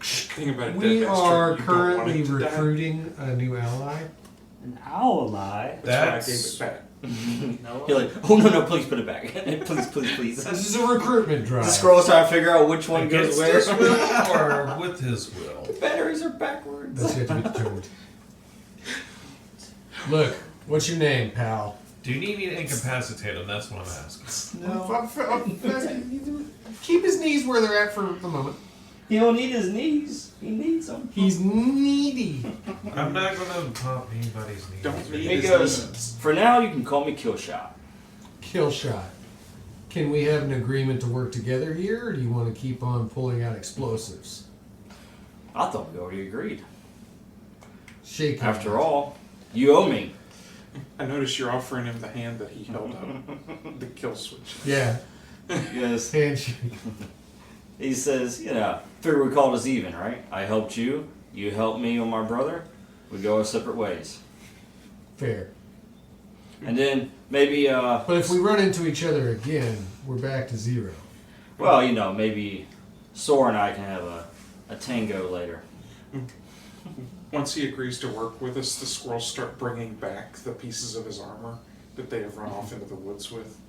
Thing about a dead We man's are trigger, you don't want currently it to die. recruiting a new ally. An owl lie. That's why I gave it back. You're like, oh no, please put it back. please. This is a recruitment drive. The scroll's trying to figure out which one goes Against where. his will or with his will? The batteries are backwards. That's yet to be determined. Look, what's your name, pal? Do you need me to incapacitate him? That's what I'm asking. No. Keep his knees where they're at for the moment. He don't need his knees. He needs them. He's needy. I'm not going to pop anybody's knees. Don't need He his goes, knees. for now you can call me Killshot. Killshot. Can we have an agreement to work together here, or do you want to keep on pulling out explosives? I thought we already agreed. Shake hands. After all, you owe me. I noticed you're offering him the hand that he held up. The kill switch. Yeah, Yes. handshake. He says, figure we called us even, right? I helped you. You helped me or my brother. We go our separate ways. Fair. And then maybe, But if we run into each other again, we're back to zero. well, maybe Sora and I can have a tango later. Once he agrees to work with us, the squirrels start bringing back the pieces of his armor that they have run off into the woods with.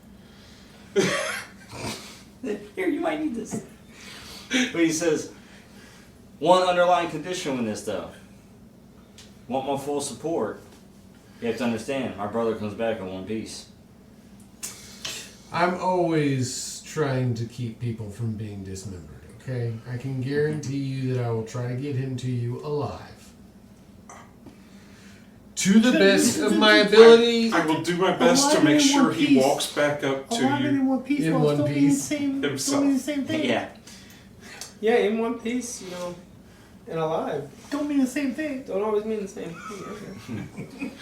Here, you might need this. But he says, one underlying condition with this, though. Want my full support. You have to understand, my brother comes back in one piece. I'm always trying to keep people from being dismembered, okay? I can guarantee you that I will try to get him to you alive. To the best of my ability. I will do my best to Alive make in sure one he piece. walks back up to Alive and you. in one piece In while one still being the piece. same, Himself. still being the same thing. Yeah. Yeah, in one piece, and alive. Don't mean the same thing. Don't always mean the same thing.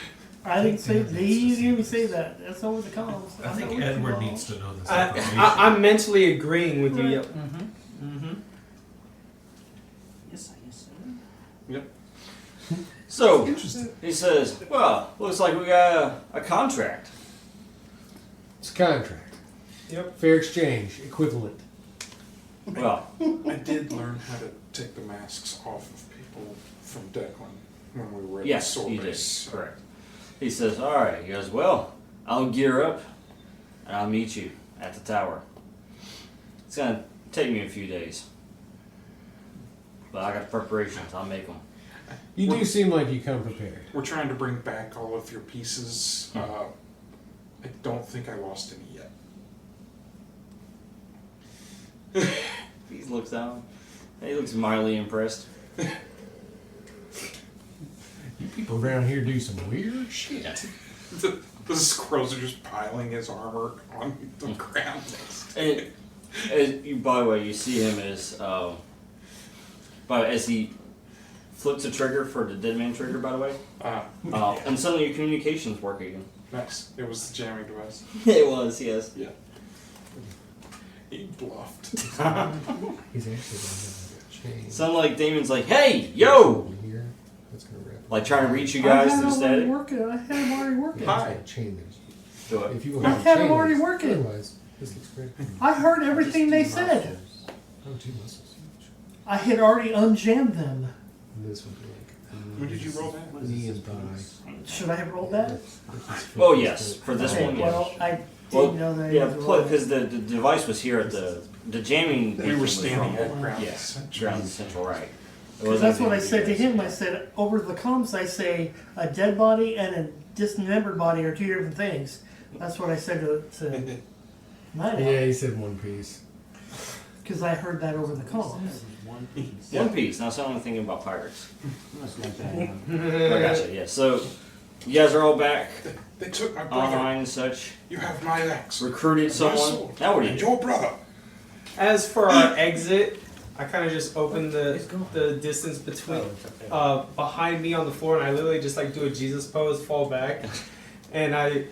I didn't say he didn't even say that. That's not what it comes. I think Edward needs to know this I, information. I'm mentally agreeing with you. Right. Yep. Mm-hmm. Yes, sir. So, Interesting. he says, well, looks like we got a contract. It's a contract. Yep. Fair exchange. Equivalent. Well, I did learn how to take the masks off of people from Declan when we were at yes, the sword you did. race. Correct. He says, all right. He goes, well, I'll gear up and I'll meet you at the tower. It's going to take me a few days. But I got preparations. I'll make them. You do seem like you come prepared. We're trying to bring back all of your pieces. I don't think I lost any yet. He looks down. He looks mildly impressed. You people around here do some weird shit. The squirrels are just piling his armor on the ground. And by the way, you see him as he flips the trigger for the dead man trigger. By the way, and suddenly your communications work again. Nice. It was the jamming device. It was, yes. Yeah. He bluffed. He's actually going to change. Sound like Damon's like, "Hey, yo!" Here. That's gonna wrap. Like trying to reach you guys through the static. I had him already working. Hi. Chain those. Do it. If you I want had to him already chain those, working. Otherwise, this looks great. I heard everything they said. Oh, 2 muscles. I had already unjammed them. And this would be like. When did you roll that? Knee and thigh. Should I have rolled that? Oh yes, for this Okay, one, well, yes. I Well, didn't know that. yeah, it was rolled. because the device was here at the jamming. We were was standing from- at ground Yeah, central. ground central, right. It Because wasn't that's what I anything said to you guys. him. I said, over the comms, I say a dead body and a dismembered body are 2 different things. That's what I said to Night Yeah, Owl. he said one piece. Because I heard that over the comms. One piece. One Piece. Now, someone thinking about pirates. Must like that. I gotcha. Yeah. So, you guys are all back They took my brother. online and such. You have my axe. Recruited My someone. sword. Now what do you And do? your brother. As for our exit, I kind of just open the distance between behind me on the floor, and I literally just like do a Jesus pose, fall back, and I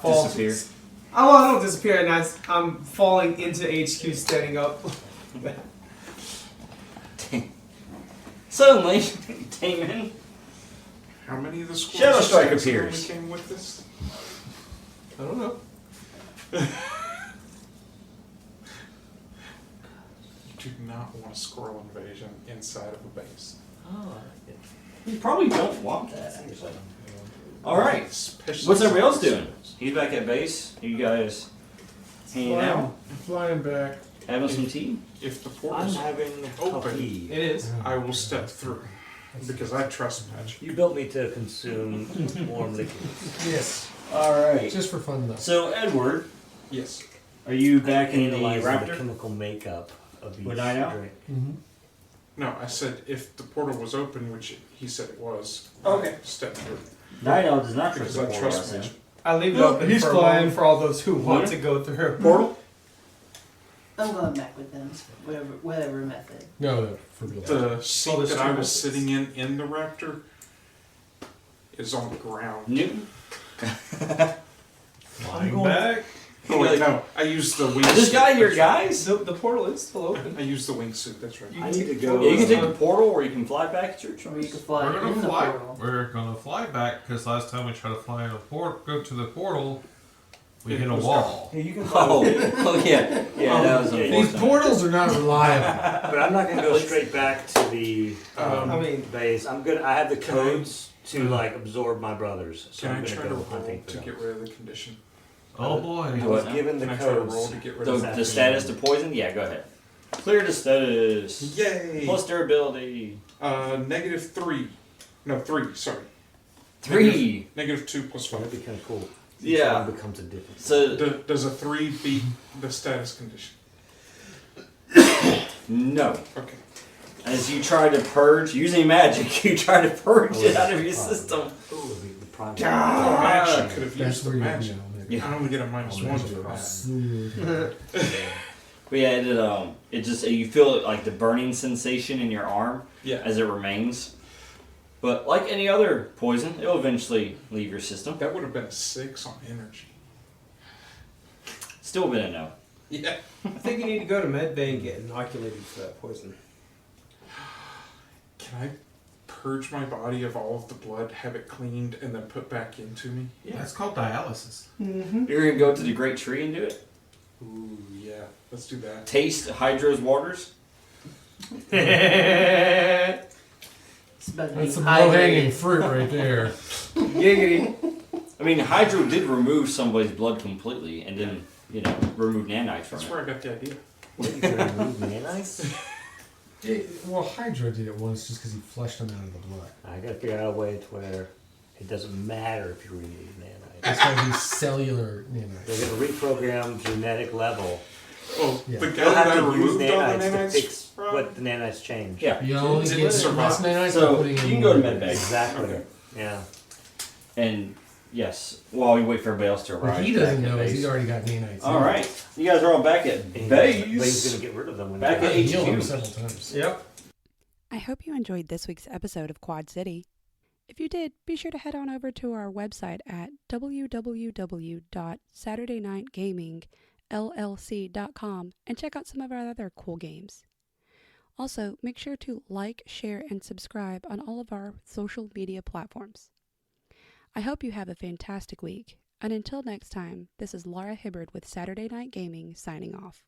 fall. Disappear. Oh, well, I don't disappear, and I'm falling into HQ, standing up. Suddenly, Damon. How many of the Shadow squirrels Strike actually appears. came with this? I don't know. You do not want a squirrel invasion inside of a base. You probably don't want that, actually. All right. Especially What's everybody else since- doing? He's back at base. You guys hanging out, Flying back. having some tea. If the I'm portal's having Open. coffee. It is. I will step through because I trust magic. You built me to consume warm liquids. Yes. All right. Just for fun though. So, Edward, Yes. are you back in the Analyzing the Raptor? chemical makeup of each Would I know? drink. Mm-hmm. No, I said if the portal was open, which he said it was. Okay. Step through Night Owl does not trust because the I portal. trust I said. magic. I leave it Well, open he's for flying. for all those who want What? to go through. Portal? I'm going back with them, whatever method. No, for real. The seat there's that two I was methods. sitting in the Raptor is on the ground. Newton? Flying back. Oh wait, no, I used the wingsuit. This guy here, that's right. guys? The portal is still open. I used the wingsuit. That's right. I need to go. Yeah, you can take the portal or you can fly back at your Or you choice. could fly We're in gonna the fly. portal. We're gonna fly back because last time we tried to fly in a go to the portal, we hit a wall. Yeah, you can Oh, oh yeah. Yeah, that was These unfortunate. portals are not reliable. But I'm not gonna go straight back to the I mean, base. I'm good. I have the Can I- codes to like absorb my brothers, so Can I'm I gonna try to go roll hunting for to them. get rid of the condition? Oh I boy. was What? given the Can I try to roll codes. to get rid The, of that. the status to poison? Yeah, go ahead. Clear the status. Yay! Plus durability. -3. No, 3. Sorry. 3. -2 plus So that'd 5. be kind of cool. Each Yeah. one becomes a different. So, Does a 3 beat the status condition? no. Okay. As you try to purge, using magic, you try to purge it out of your system. Ooh, the prime. Oh, I actually could have That's used the where magic. you I only get a -1 for that. know. But yeah, it just, you feel like the burning sensation in your arm Yeah. as it remains. But like any other poison, it'll eventually leave your system. That would have been a 6 on energy. Still been a no. Yeah. I think you need to go to medbay and get inoculated for that poison. Can I purge my body of all of the blood, have it cleaned, and then put back into me? That's called dialysis. Mm-hmm. You're going to go to the Great Tree and do it? Ooh, yeah. Let's do that. Taste Hydra's waters? It's about to be That's some low-hanging hydrated. fruit right there. Giggity. I mean, Hydro did remove somebody's blood completely and then, remove nanites from That's it. where I got the idea. Well, you could have nice? Well, Hydra did it once just because he flushed them out of the blood. I gotta figure out a way to where it doesn't matter if you read nanites. It's got to be cellular nanites. They're gonna reprogram genetic level. Oh, Yeah. the guy You'll that have I to use removed all the nanites to nanites fix from? what the nanites change. Yeah. You only Did get it survive? less nanites So, by putting you in can go to more. medbay. Exactly. Okay. Yeah. And yes, while we wait for everybody else to What arrive. he doesn't back at know is base. he's already got nanites. All right, you guys are all back at And base. he's gonna get rid of them when Back he at I healed him HQ. several times. Yep. I hope you enjoyed this week's episode of Quad City. If you did, be sure to head on over to our website at www.saturdaynightgamingllc.com and check out some of our other cool games. Also, make sure to like, share, and subscribe on all of our social media platforms. I hope you have a fantastic week, and until next time, this is Laura Hibbard with Saturday Night Gaming signing off.